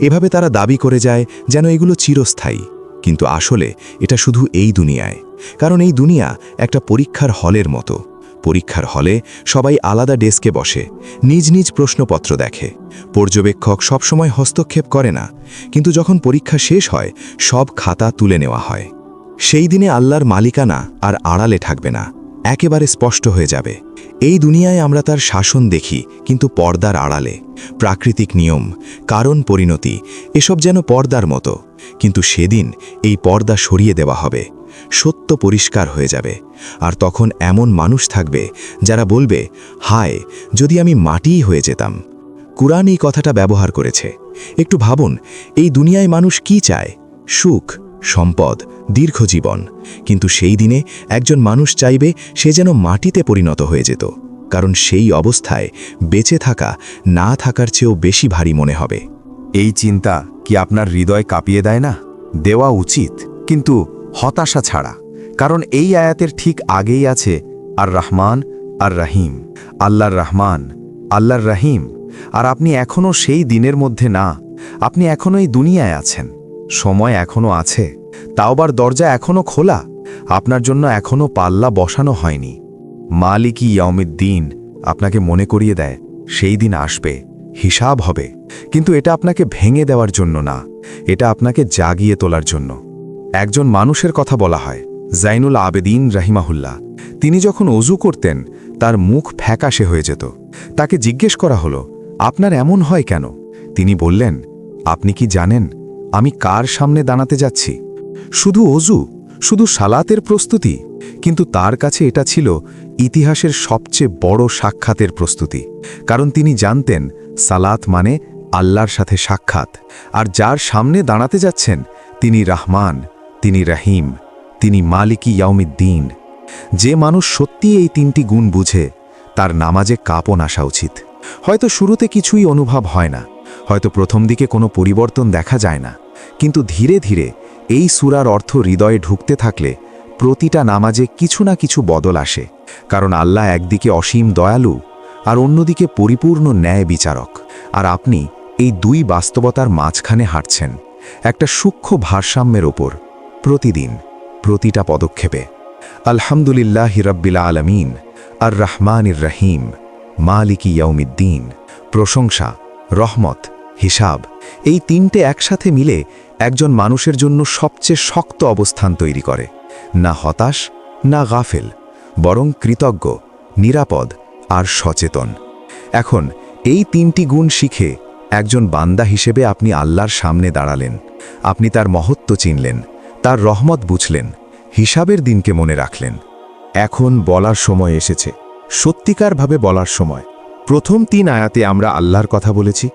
এভাবে তারা দাবি করে যায় যেন এগুলো চিরস্থায়ী, কিন্তু আসলে এটা শুধু এই দুনিয়ায়। কারণ এই দুনিয়া একটা পরীক্ষার হলের মতো। পরীক্ষার হলে সবাই আলাদা ডেস্কে বসে, নিজ নিজ প্রশ্নপত্র দেখে। পর্যবেক্ষক সবসময় হস্তক্ষেপ করে না, কিন্তু যখন পরীক্ষা শেষ হয় সব খাতা তুলে নেওয়া হয়। সেই দিনে আল্লাহর মালিকানা আর আড়ালে থাকবে না, একেবারে স্পষ্ট হয়ে যাবে। এই দুনিয়ায় আমরা তার শাসন দেখি, কিন্তু পর্দার আড়ালে। প্রাকৃতিক নিয়ম, কারণ পরিণতি, এসব যেন পর্দার মতো, কিন্তু সেদিন এই পর্দা সরিয়ে দেওয়া হবে। সত্য পরিষ্কার হয়ে যাবে, আর তখন এমন মানুষ থাকবে যারা বলবে, হায় যদি আমি মাটিই হয়ে যেতাম। কুরআন এই কথাটা ব্যবহার করেছে। একটু ভাবুন, এই দুনিয়ায় মানুষ কি চায়? সুখ, সম্পদ, দীর্ঘজীবন। কিন্তু সেই দিনে একজন মানুষ চাইবে সে যেন মাটিতে পরিণত হয়ে যেত, কারণ সেই অবস্থায় বেঁচে থাকা না থাকার চেয়েও বেশি ভারী মনে হবে। এই চিন্তা কি আপনার হৃদয় কাঁপিয়ে দেয় না? দেওয়া উচিত, কিন্তু হতাশা ছাড়া। কারণ এই আয়াতের ঠিক আগেই আছে আর রহমান আর রাহিম। আল্লাহর রহমান, আল্লাহর রাহিম। আর আপনি এখনও সেই দিনের মধ্যে না, আপনি এখনও এই দুনিয়ায় আছেন। সময় এখনও আছে, তাওবার দরজা এখনও খোলা, আপনার জন্য এখনও পাল্লা বসানো হয়নি। মালিকি ইয়াউমিদ্দিন আপনাকে মনে করিয়ে দেয় সেই দিন আসবে, হিসাব হবে। কিন্তু এটা আপনাকে ভেঙে দেওয়ার জন্য না, এটা আপনাকে জাগিয়ে তোলার জন্য। একজন মানুষের কথা বলা হয়, জাইনুল আবেদিন রাহিমাহুল্লাহ। তিনি যখন অজু করতেন তার মুখ ফ্যাকাশে হয়ে যেত। তাকে জিজ্ঞেস করা হলো, আপনার এমন হয় কেন? তিনি বললেন, আপনি কি জানেন আমি কার সামনে দাঁড়াতে যাচ্ছি? শুধু অজু, শুধু সালাতের প্রস্তুতি, কিন্তু তার কাছে এটা ছিল ইতিহাসের সবচেয়ে বড় সাক্ষাতের প্রস্তুতি। কারণ তিনি জানতেন সালাত মানে আল্লাহর সাথে সাক্ষাৎ, আর যার সামনে দাঁড়াতে যাচ্ছেন তিনি রহমান, তিনি রহিম, তিনি মালিকি ইয়াউমিদ্দিন। যে মানুষ সত্যি এই 3টি গুণ বুঝে, তার নামাজে কাঁপন আসা উচিত। হয়তো শুরুতে কিছুই অনুভব হয় না, হয়তো প্রথম দিকে কোনো পরিবর্তন দেখা যায় না, কিন্তু ধীরে ধীরে এই সূরার অর্থ হৃদয়ে ঢুকতে থাকলে প্রতিটা নামাজে কিছু না কিছু বদল আসে। কারণ আল্লাহ একদিকে অসীম দয়ালু, আর অন্যদিকে পরিপূর্ণ ন্যায় বিচারক। আর আপনি এই 2 বাস্তবতার মাঝখানে হাঁটছেন, একটা সূক্ষ্ম ভারসাম্যের ওপর, প্রতিদিন, প্রতিটা পদক্ষেপে। আলহামদুলিল্লাহি রাব্বিল আলামিন, আর রহমানির রহিম, মালিকি ইয়াউমিদ্দিন। প্রশংসা, রহমত, হিসাব, এই 3টে একসাথে মিলে একজন মানুষের জন্য সবচেয়ে শক্ত অবস্থান তৈরি করে। না হতাশ, না গাফেল, বরং কৃতজ্ঞ, নিরাপদ আর সচেতন। এখন এই 3টি গুণ শিখে একজন বান্দা হিসেবে আপনি আল্লাহর সামনে দাঁড়ালেন। আপনি তার মহত্ব চিনলেন, তার রহমত বুঝলেন, হিসাবের দিনকে মনে রাখলেন। এখন বলার সময় এসেছে, সত্যিকারভাবে বলার সময়। প্রথম 3 আয়াতে আমরা আল্লাহর কথা বলেছি,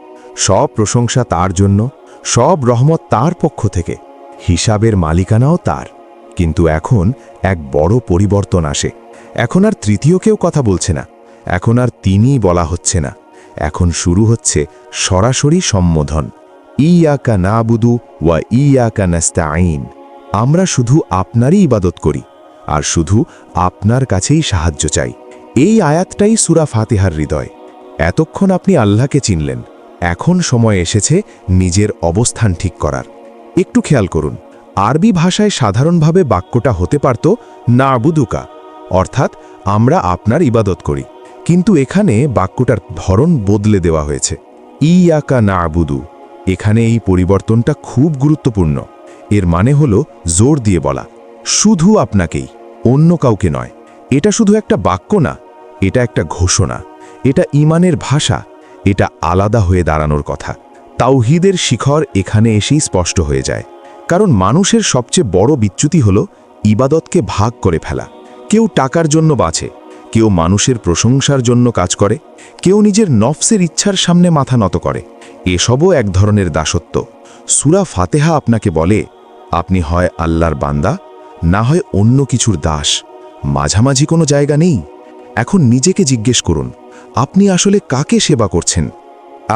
সব প্রশংসা তার জন্য, সব রহমত তার পক্ষ থেকে, হিসাবের মালিকানাও তার। কিন্তু এখন এক বড় পরিবর্তন আসে। এখন আর তৃতীয় কেউ কথা বলছে না, এখন আর তিনিই বলা হচ্ছে না, এখন শুরু হচ্ছে সরাসরি সম্বোধন। ইয়াকা নাবুদু ওয়া ইয়াকা নাস্তাঈন। আমরা শুধু আপনারই ইবাদত করি আর শুধু আপনার কাছেই সাহায্য চাই। এই আয়াতটাই সূরা ফাতিহার হৃদয়। এতক্ষণ আপনি আল্লাহকে চিনলেন, এখন সময় এসেছে নিজের অবস্থান ঠিক করার। একটু খেয়াল করুন, আরবি ভাষায় সাধারণভাবে বাক্যটা হতে পারত না'বুদুকা, অর্থাৎ আমরা আপনার ইবাদত করি, কিন্তু এখানে বাক্যটার ধরন বদলে দেওয়া হয়েছে। ইয়াকা না'বুদু। এখানে এই পরিবর্তনটা খুব গুরুত্বপূর্ণ। এর মানে হলো জোর দিয়ে বলা, শুধু আপনাকেই, অন্য কাউকে নয়। এটা শুধু একটা বাক্য না, এটা একটা ঘোষণা, এটা ঈমানের ভাষা, এটা আলাদা হয়ে দাঁড়ানোর কথা। তাওহীদের শিখর এখানে এসেই স্পষ্ট হয়ে যায়। কারণ মানুষের সবচেয়ে বড় বিচ্যুতি হল ইবাদতকে ভাগ করে ফেলা। কেউ টাকার জন্য বাঁচে, কেউ মানুষের প্রশংসার জন্য কাজ করে, কেউ নিজের নফসের ইচ্ছার সামনে মাথা নত করে। এসবও এক ধরনের দাসত্ব। সূরা ফাতিহা আপনাকে বলে, আপনি হয় আল্লাহর বান্দা, না হয় অন্য কিছুর দাস। মাঝামাঝি কোনো জায়গা নেই। এখন নিজেকে জিজ্ঞেস করুন, আপনি আসলে কাকে সেবা করছেন?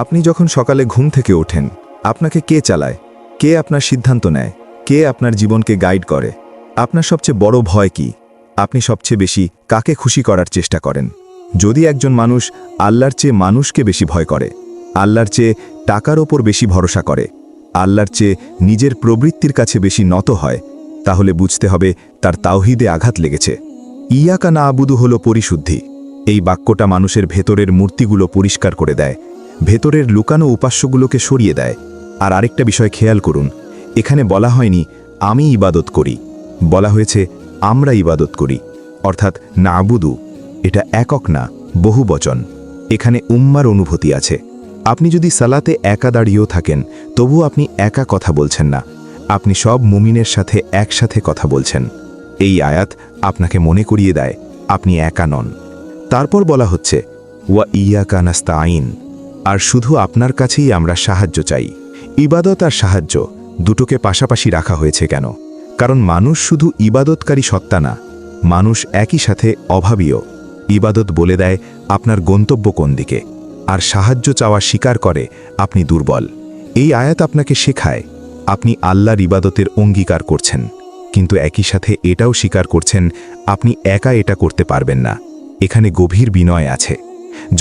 আপনি যখন সকালে ঘুম থেকে ওঠেন, আপনাকে কে চালায়? কে আপনার সিদ্ধান্ত নেয়? কে আপনার জীবনকে গাইড করে? আপনার সবচেয়ে বড় ভয় কি? আপনি সবচেয়ে বেশি কাকে খুশি করার চেষ্টা করেন? যদি একজন মানুষ আল্লাহর চেয়ে মানুষকে বেশি ভয় করে, আল্লাহর চেয়ে টাকার ওপর বেশি ভরসা করে, আল্লাহর চেয়ে নিজের প্রবৃত্তির কাছে বেশি নত হয়, তাহলে বুঝতে হবে তার তাওহীদে আঘাত লেগেছে। ইয়াকা না'বুদু হলো পরিশুদ্ধি। এই বাক্যটা মানুষের ভেতরের মূর্তিগুলো পরিষ্কার করে দেয়, ভেতরের লুকানো উপাস্যগুলোকে সরিয়ে দেয়। আর আরেকটা বিষয় খেয়াল করুন, এখানে বলা হয়নি আমি ইবাদত করি, বলা হয়েছে আমরা ইবাদত করি, অর্থাৎ না'বুদু। এটা একক না, বহুবচন। এখানে উম্মার অনুভূতি আছে। আপনি যদি সালাতে একা দাঁড়িয়েও থাকেন, তবু আপনি একা কথা বলছেন না, আপনি সব মুমিনের সাথে একসাথে কথা বলছেন। এই আয়াত আপনাকে মনে করিয়ে দেয় আপনি একা নন। তারপর বলা হচ্ছে ওয়া ইয়াকা নাস্তাঈন, আর শুধু আপনার কাছেই আমরা সাহায্য চাই। ইবাদত আর সাহায্য দুটোকে পাশাপাশি রাখা হয়েছে কেন? কারণ মানুষ শুধু ইবাদতকারী সত্তা না, মানুষ একই সাথে অভাবীও। ইবাদত বলে দেয় আপনার গন্তব্য কোন দিকে, আর সাহায্য চাওয়া স্বীকার করে আপনি দুর্বল। এই আয়াত আপনাকে শেখায় আপনি আল্লাহর ইবাদতের অঙ্গীকার করছেন, কিন্তু একই সাথে এটাও স্বীকার করছেন আপনি একা এটা করতে পারবেন না। এখানে গভীর বিনয় আছে।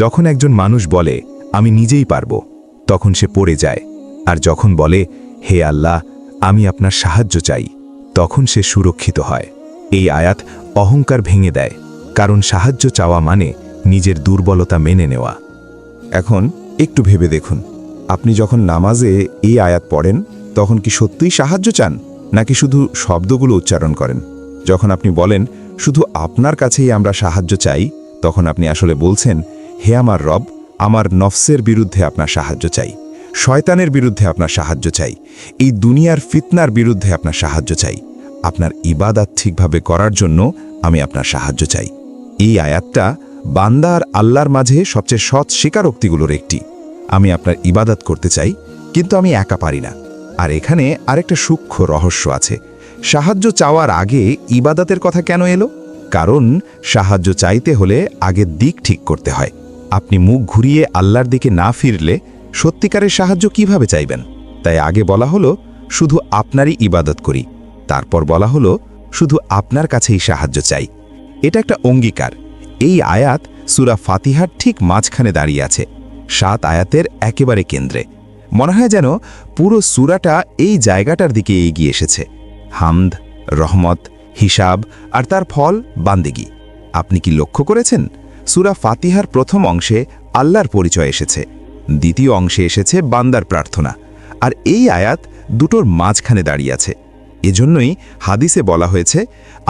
যখন একজন মানুষ বলে আমি নিজেই পারব, তখন সে পড়ে যায়। আর যখন বলে হে আল্লাহ আমি আপনার সাহায্য চাই, তখন সে সুরক্ষিত হয়। এই আয়াত অহংকার ভেঙে দেয়, কারণ সাহায্য চাওয়া মানে নিজের দুর্বলতা মেনে নেওয়া। এখন একটু ভেবে দেখুন, আপনি যখন নামাজে এই আয়াত পড়েন, তখন কি সত্যিই সাহায্য চান, নাকি শুধু শব্দগুলো উচ্চারণ করেন? যখন আপনি বলেন শুধু আপনার কাছেই আমরা সাহায্য চাই, তখন আপনি আসলে বলছেন হে আমার রব, আমার নফসের বিরুদ্ধে আপনার সাহায্য চাই, শয়তানের বিরুদ্ধে আপনার সাহায্য চাই, এই দুনিয়ার ফিতনার বিরুদ্ধে আপনার সাহায্য চাই, আপনার ইবাদত ঠিকভাবে করার জন্য আমি আপনার সাহায্য চাই। এই আয়াতটা বান্দা আর আল্লাহর মাঝে সবচেয়ে সৎ স্বীকারোক্তিগুলোর একটি। আমি আপনার ইবাদত করতে চাই, কিন্তু আমি একা পারি না। আর এখানে আরেকটা সূক্ষ্ম রহস্য আছে। সাহায্য চাওয়ার আগে ইবাদতের কথা কেন এলো? কারণ সাহায্য চাইতে হলে আগে দিক ঠিক করতে হয়। আপনি মুখ ঘুরিয়ে আল্লাহর দিকে না ফিরলে সত্যিকারের সাহায্য কিভাবে চাইবেন? তাই আগে বলা হলো শুধু আপনারই ইবাদত করি, তারপর বলা হলো শুধু আপনার কাছেই সাহায্য চাই। এটা একটা অঙ্গীকার। এই আয়াত সূরা ফাতিহার ঠিক মাঝখানে দাঁড়িয়ে আছে, 7 আয়াতের একেবারে কেন্দ্রে। মনে হয় যেন পুরো সূরাটা এই জায়গাটার দিকে এগিয়ে এসেছে। হামদ, রহমত, হিসাব আর তার ফল বান্দেগি। আপনি কি লক্ষ্য করেছেন? সূরা ফাতিহার প্রথম অংশে আল্লাহর পরিচয় এসেছে, দ্বিতীয় অংশে এসেছে বান্দার প্রার্থনা, আর এই আয়াত দুটোর মাঝখানে দাঁড়িয়ে আছে। এজন্যই হাদিসে বলা হয়েছে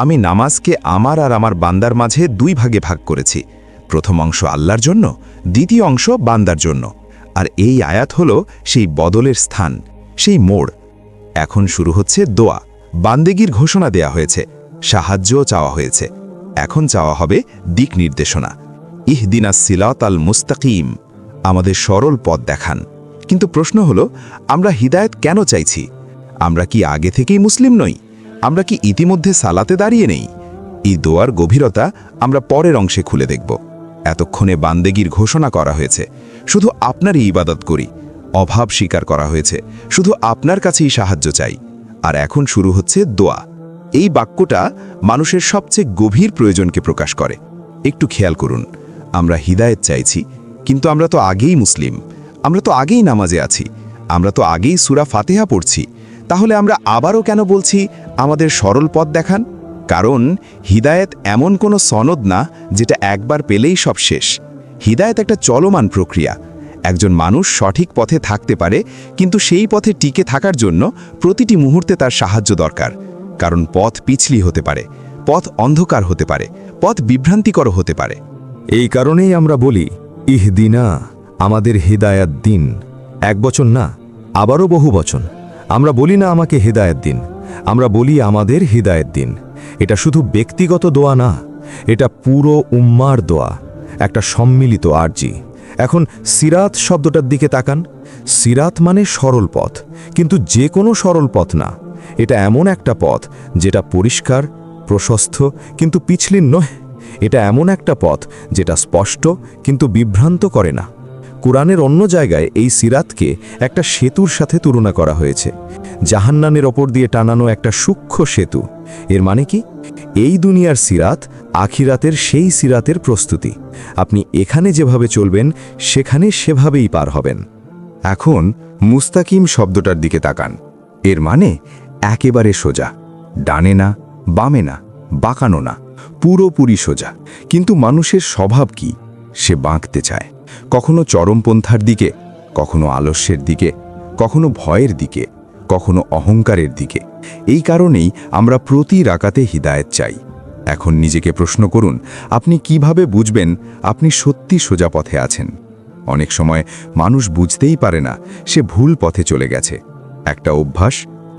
আমি নামাজকে আমার আর আমার বান্দার মাঝে 2 ভাগে ভাগ করেছি, প্রথম অংশ আল্লাহর জন্য, দ্বিতীয় অংশ বান্দার জন্য। আর এই আয়াত হলো সেই বদলের স্থান, সেই মোড়। এখন শুরু হচ্ছে দোয়া। বান্দেগির ঘোষণা দেয়া হয়েছে, সাহায্যও চাওয়া হয়েছে। এখন চাওয়া হবে দিক নির্দেশনা। ইহদিনাস সিরাতাল মুস্তাকিম, আমাদের সরল পথ দেখান। কিন্তু প্রশ্ন হলো, আমরা হিদায়াত কেন চাইছি? আমরা কি আগে থেকেই মুসলিম নই? আমরা কি ইতিমধ্যে সালাতে দাঁড়িয়ে নেই? এই দোয়ার গভীরতা আমরা পরের অংশে খুলে দেখব। এতক্ষণে বান্দেগির ঘোষণা করা হয়েছে, শুধু আপনারই ইবাদত করি। অভাব স্বীকার করা হয়েছে, শুধু আপনার কাছেই সাহায্য চাই। আর এখন শুরু হচ্ছে দোয়া। এই বাক্যটা মানুষের সবচেয়ে গভীর প্রয়োজনকে প্রকাশ করে। একটু খেয়াল করুন, আমরা হিদায়েত চাইছি, কিন্তু আমরা তো আগেই মুসলিম, আমরা তো আগেই নামাজে আছি, আমরা তো আগেই সূরা ফাতিহা পড়ছি। তাহলে আমরা আবারও কেন বলছি আমাদের সরল পথ দেখান? কারণ হিদায়েত এমন কোনো সনদ না যেটা একবার পেলেই সব শেষ। হিদায়েত একটা চলমান প্রক্রিয়া। একজন মানুষ সঠিক পথে থাকতে পারে, কিন্তু সেই পথে টিকে থাকার জন্য প্রতিটি মুহূর্তে তার সাহায্য দরকার। কারণ পথ পিছলি হতে পারে, পথ অন্ধকার হতে পারে, পথ বিভ্রান্তিকর হতে পারে। এই কারণেই আমরা বলি, ইহদিনা, আমাদের হিদায়াত দিন। এক বচন না, আবারও বহু বচন। আমরা বলি না আমাকে হিদায়াত দিন, আমরা বলি আমাদের হিদায়াত দিন। এটা শুধু ব্যক্তিগত দোয়া না, এটা পুরো উম্মার দোয়া, একটা সম্মিলিত আরজি। এখন সিরাত শব্দটার দিকে তাকান। সিরাত মানে সরল পথ, কিন্তু যে কোনো সরল পথ না। এটা এমন একটা পথ যেটা পরিষ্কার, প্রশস্ত, কিন্তু পিছলিন নয়। এটা এমন একটা পথ যেটা স্পষ্ট কিন্তু বিভ্রান্ত করে না। কুরআনের অন্য জায়গায় এই সিরাতকে একটা সেতুর সাথে তুলনা করা হয়েছে, জাহান্নামের ওপর দিয়ে টানানো একটা সূক্ষ্ম সেতু। এর মানে কি? এই দুনিয়ার সিরাত আখিরাতের সেই সিরাতের প্রস্তুতি। আপনি এখানে যেভাবে চলবেন সেখানে সেভাবেই পার হবেন। এখন মুস্তাকিম শব্দটার দিকে তাকান। এর মানে একেবারে সোজা, ডানে না, বামে না, বাঁকানো না, পুরোপুরি সোজা। কিন্তু মানুষের স্বভাব কি? সে বাঁকতে চায়, কখনো চরমপন্থার দিকে, কখনো আলস্যের দিকে, কখনো ভয়ের দিকে, কখনো অহংকারের দিকে। এই কারণেই আমরা প্রতি রাকাতে হিদায়েত চাই। এখন নিজেকে প্রশ্ন করুন, আপনি কিভাবে বুঝবেন আপনি সত্যি সোজা পথে আছেন? অনেক সময় মানুষ বুঝতেই পারে না সে ভুল পথে চলে গেছে। একটা অভ্যাস,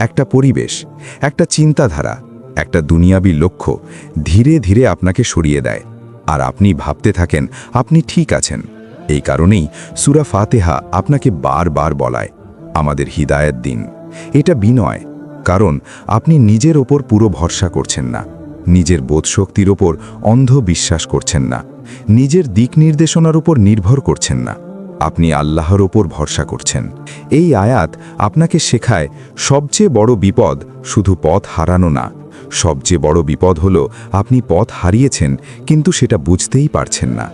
একটা পরিবেশ, একটা চিন্তাধারা, একটা দুনিয়াবী লক্ষ্য ধীরে ধীরে আপনাকে সরিয়ে দেয়, আর আপনি ভাবতে থাকেন আপনি ঠিক আছেন। এই কারণেই সূরা ফাতিহা আপনাকে বারবার বলায়, আমাদের হিদায়াত দিন। এটা বিনয়, কারণ আপনি নিজের ওপর পুরো ভরসা করছেন না, নিজের বোধশক্তির ওপর অন্ধ বিশ্বাস করছেন না, নিজের দিক নির্দেশনার উপর নির্ভর করছেন না, আপনি আল্লাহর ওপর ভরসা করছেন। এই আয়াত আপনাকে শেখায় সবচেয়ে বড় বিপদ শুধু পথ হারানো না, সবচেয়ে বড় বিপদ হলো আপনি পথ হারিয়েছেন কিন্তু সেটা বুঝতেই পারছেন না।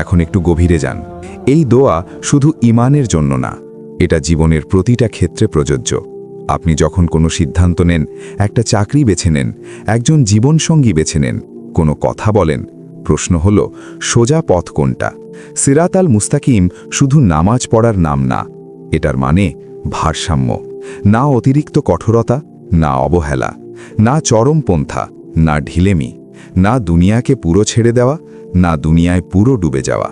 এখন একটু গভীরে যান। এই দোয়া শুধু ঈমানের জন্য না, এটা জীবনের প্রতিটা ক্ষেত্রে প্রযোজ্য। আপনি যখন কোনো সিদ্ধান্ত নেন, একটা চাকরি বেছে নেন, একজন জীবনসঙ্গী বেছে নেন, কোনো কথা বলেন, প্রশ্ন হলো সোজা পথ কোনটা? সিরাত আল মুস্তাকিম শুধু নামাজ পড়ার নাম না, এটার মানে ভারসাম্য। না অতিরিক্ত কঠোরতা, না অবহেলা, না চরমপন্থা, না ঢিলেমি, না দুনিয়াকে পুরো ছেড়ে দেওয়া, না দুনিয়ায় পুরো ডুবে যাওয়া।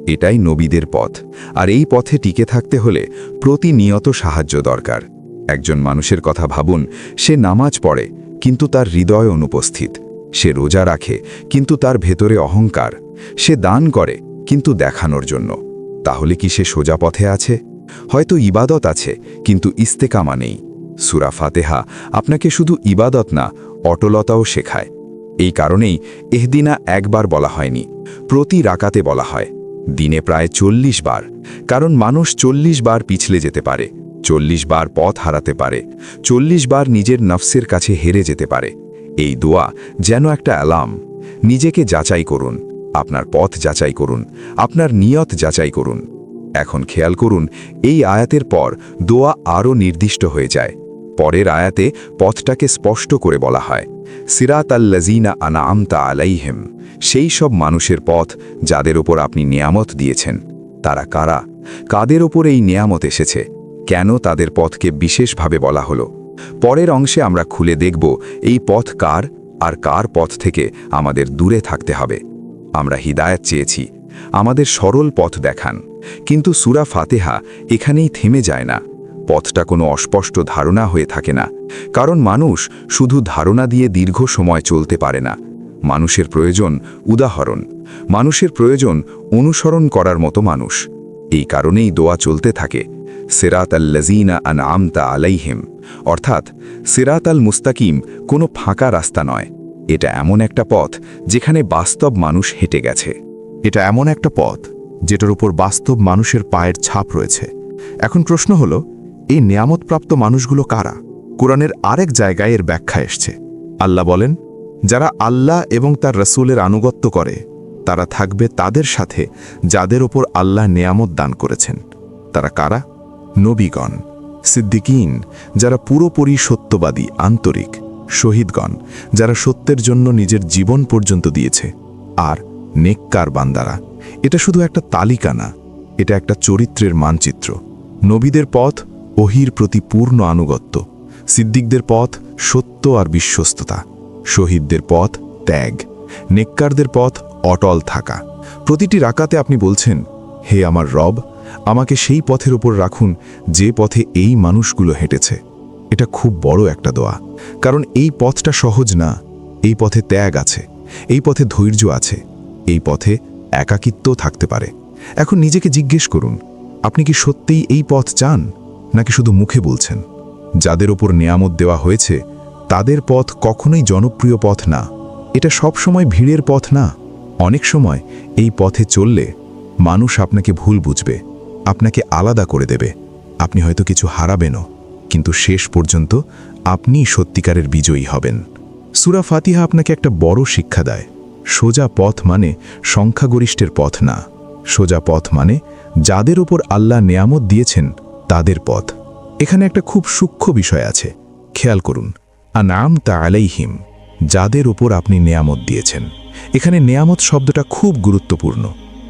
এটাই নবীদের পথ, আর এই পথে টিকে থাকতে হলে প্রতিনিয়ত সাহায্য দরকার। একজন মানুষের কথা ভাবুন, সে নামাজ পড়ে কিন্তু তার হৃদয় অনুপস্থিত, সে রোজা রাখে কিন্তু তার ভেতরে অহংকার, সে দান করে কিন্তু দেখানোর জন্য। তাহলে কি সে সোজা পথে আছে? হয়তো ইবাদত আছে কিন্তু ইস্তেকামা নেই। সূরা ফাতিহা আপনাকে শুধু ইবাদত না, অটলতাও শেখায়। এই কারণেই ইহদিনা একবার বলা হয়নি, প্রতি রাকাতে বলা হয়, দিনে প্রায় 40 বার। কারণ মানুষ 40 বার পিছলে যেতে পারে, 40 বার পথ হারাতে পারে, 40 বার নিজের নফসের কাছে হেরে যেতে পারে। এই দোয়া যেন একটা অ্যালার্ম। নিজেকে যাচাই করুন, আপনার পথ যাচাই করুন, আপনার নিয়ত যাচাই করুন। এখন খেয়াল করুন, এই আয়াতের পর দোয়া আরও নির্দিষ্ট হয়ে যায়। পরের আয়াতে পথটাকে স্পষ্ট করে বলা হয়, সিরাত আল্লাযীনা আনআমতা আলাইহিম, সেই সব মানুষের পথ যাদের ওপর আপনি নিয়ামত দিয়েছেন। তারা কারা? কাদের ওপর এই নিয়ামত এসেছে? কেন তাদের পথকে বিশেষভাবে বলা হলো? পরের অংশে আমরা খুলে দেখব এই পথ কার, আর কার পথ থেকে আমাদের দূরে থাকতে হবে। আমরা হিদায়াত চেয়েছি, আমাদের সরল পথ দেখান। কিন্তু সূরা ফাতিহা এখানেই থেমে যায় না। পথটা কোনো অস্পষ্ট ধারণা হয়ে থাকে না, কারণ মানুষ শুধু ধারণা দিয়ে দীর্ঘ সময় চলতে পারে না। মানুষের প্রয়োজন উদাহরণ, মানুষের প্রয়োজন অনুসরণ করার মতো মানুষ। এই কারণেই দোয়া চলতে থাকে, সিরাত আল্লাযীনা আনআমতা আলাইহিম, অর্থাৎ সিরাত আল মুস্তাকিম কোনো ফাঁকা রাস্তা নয়। এটা এমন একটা পথ যেখানে বাস্তব মানুষ হেঁটে গেছে। এটা এমন একটা পথ যেটার উপর বাস্তব মানুষের পায়ের ছাপ রয়েছে। এখন প্রশ্ন হলো, এই নিয়ামতপ্রাপ্ত মানুষগুলো কারা? কোরআনের আরেক জায়গায় এর ব্যাখ্যা এসছে। আল্লাহ বলেন, যারা আল্লাহ এবং তার রসুলের আনুগত্য করে তারা থাকবে তাদের সাথে যাদের ওপর আল্লাহ নেয়ামত দান করেছেন। তারা কারা? নবীগণ, সিদ্দিকীন যারা পুরোপুরি সত্যবাদী আন্তরিক, শহীদগণ যারা সত্যের জন্য নিজের জীবন পর্যন্ত দিয়েছে, আর নেককার বান্দারা। এটা শুধু একটা তালিকা না, এটা একটা চরিত্রের মানচিত্র। নবীদের পথ ওহির প্রতি পূর্ণ আনুগত্য, সিদ্দিকদের পথ সত্য আর বিশ্বস্ততা, শহীদদের পথ ত্যাগ, নেককারদের পথ অটল থাকা। প্রতিটি রাকাতে আপনি বলছেন, হে আমার রব, আমাকে সেই পথের উপর রাখুন যে পথে এই মানুষগুলো হেঁটেছে। এটা খুব বড় একটা দোয়া, কারণ এই পথটা সহজ না। এই পথে ত্যাগ আছে, এই পথে ধৈর্য আছে, এই পথে একাকিত্বও থাকতে পারে। এখন নিজেকে জিজ্ঞেস করুন, আপনি কি সত্যিই এই পথ চান, নাকি শুধু মুখে বলছেন? যাদের ওপর নেয়ামত দেওয়া হয়েছে তাদের পথ কখনোই জনপ্রিয় পথ না। এটা সব সময় ভিড়ের পথ না। অনেক সময় এই পথে চললে মানুষ আপনাকে ভুল বুঝবে, আপনাকে আলাদা করে দেবে। আপনি হয়তো কিছু হারাবেনও, কিন্তু শেষ পর্যন্ত আপনিই সত্যিকারের বিজয়ী হবেন। সূরা ফাতিহা আপনাকে একটা বড় শিক্ষা দেয়। সোজা পথ মানে সংখ্যাগরিষ্ঠের পথ না। সোজা পথ মানে যাদের ওপর আল্লাহ নেয়ামত দিয়েছেন তাদের পথ। এখানে একটা খুব সূক্ষ্ম বিষয় আছে, খেয়াল করুন। আনআমতা আলাইহিম, যাদের ওপর আপনি নেয়ামত দিয়েছেন। এখানে নেয়ামত শব্দটা খুব গুরুত্বপূর্ণ।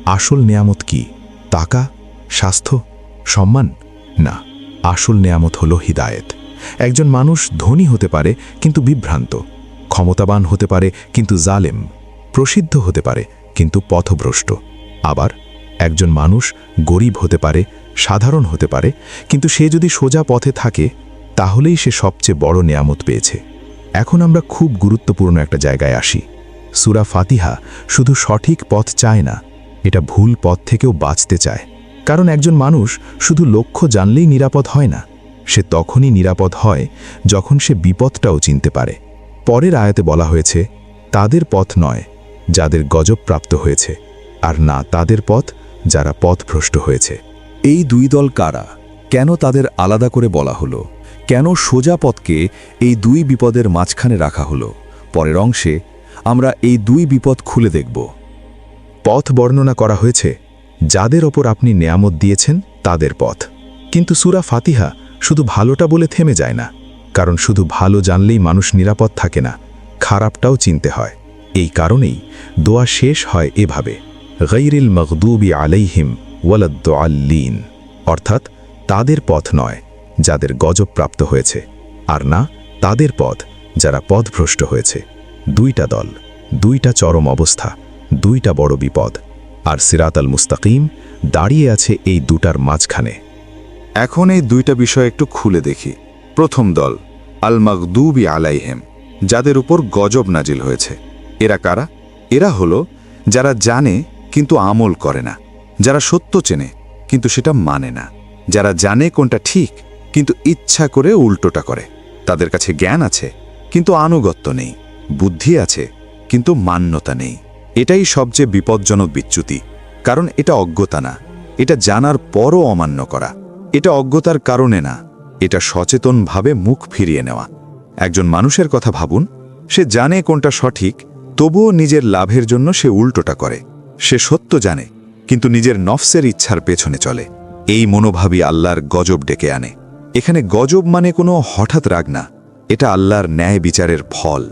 আসল নেয়ামত কি? টাকা, স্বাস্থ্য, সম্মান? না, আসল নেয়ামত হলো হিদায়েত। একজন মানুষ ধনী হতে পারে কিন্তু বিভ্রান্ত, ক্ষমতাবান হতে পারে কিন্তু জালেম, প্রসিদ্ধ হতে পারে কিন্তু পথভ্রষ্ট। আবার একজন মানুষ গরিব হতে পারে, সাধারণ হতে পারে, কিন্তু সে যদি সোজা পথে থাকে তাহলেই সে সবচেয়ে বড় নেয়ামত পেয়েছে। এখন আমরা খুব গুরুত্বপূর্ণ একটা জায়গায় আসি। সূরা ফাতিহা শুধু সঠিক পথ চায় না, এটা ভুল পথ থেকেও বাঁচতে চায়। কারণ একজন মানুষ শুধু লক্ষ্য জানলেই নিরাপদ হয় না, সে তখনই নিরাপদ হয় যখন সে বিপদটাও চিনতে পারে। পরের আয়াতে বলা হয়েছে, তাদের পথ নয় যাদের গজব প্রাপ্ত হয়েছে, আর না তাদের পথ যারা পথভ্রষ্ট হয়েছে। এই দুই দল কারা? কেন তাদের আলাদা করে বলা হলো? কেন সোজা পথকে এই দুই বিপদের মাঝখানে রাখা হলো? পরের অংশে আমরা এই দুই বিপদ খুলে দেখব। পথ বর্ণনা করা হয়েছে যাদের ওপর আপনি নেয়ামত দিয়েছেন তাদের পথ। কিন্তু সূরা ফাতিহা শুধু ভালোটা বলে থেমে যায় না, কারণ শুধু ভালো জানলেই মানুষ নিরাপদ থাকে না, খারাপটাও চিনতে হয়। এই কারণেই দোয়া শেষ হয় এভাবে, গায়রিল মাগদুবি আলাইহিম ওয়ালাদ-দাল্লিন, অর্থাৎ তাদের পথ নয় যাদের গজব প্রাপ্ত হয়েছে, আর না তাদের পথ যারা পথভ্রষ্ট হয়েছে। দুইটা দল, দুইটা চরম অবস্থা, দুইটা বড় বিপদ, আর সিরাতাল মুস্তাকিম দাঁড়িয়ে আছে এই দুটার মাঝখানে। এখন এই দুইটা বিষয় একটু খুলে দেখি। প্রথম দল, আল মাগদুবি আলাইহিম, যাদের উপর গজব নাজিল হয়েছে। এরা কারা? এরা হলো যারা জানে কিন্তু আমল করে না, যারা সত্য চেনে কিন্তু সেটা মানে না, যারা জানে কোনটা ঠিক কিন্তু ইচ্ছা করে উল্টোটা করে। তাদের কাছে জ্ঞান আছে কিন্তু আনুগত্য নেই, বুদ্ধি আছে কিন্তু মান্যতা নেই। এটাই সবচেয়ে বিপজ্জনক বিচ্যুতি, কারণ এটা অজ্ঞতা না, এটা জানার পরও অমান্য করা। এটা অজ্ঞতার কারণে না, এটা সচেতনভাবে মুখ ফিরিয়ে নেওয়া। একজন মানুষের কথা ভাবুন, সে জানে কোনটা সঠিক, তবুও নিজের লাভের জন্য সে উল্টোটা করে। সে সত্য জানে কিন্তু নিজের নফসের ইচ্ছার পেছনে চলে। এই মনোভাবই আল্লাহর গজব ডেকে আনে। এখানে গজব মানে কোনো হঠাৎ রাগ না, এটা আল্লাহর ন্যায় বিচারের ফল।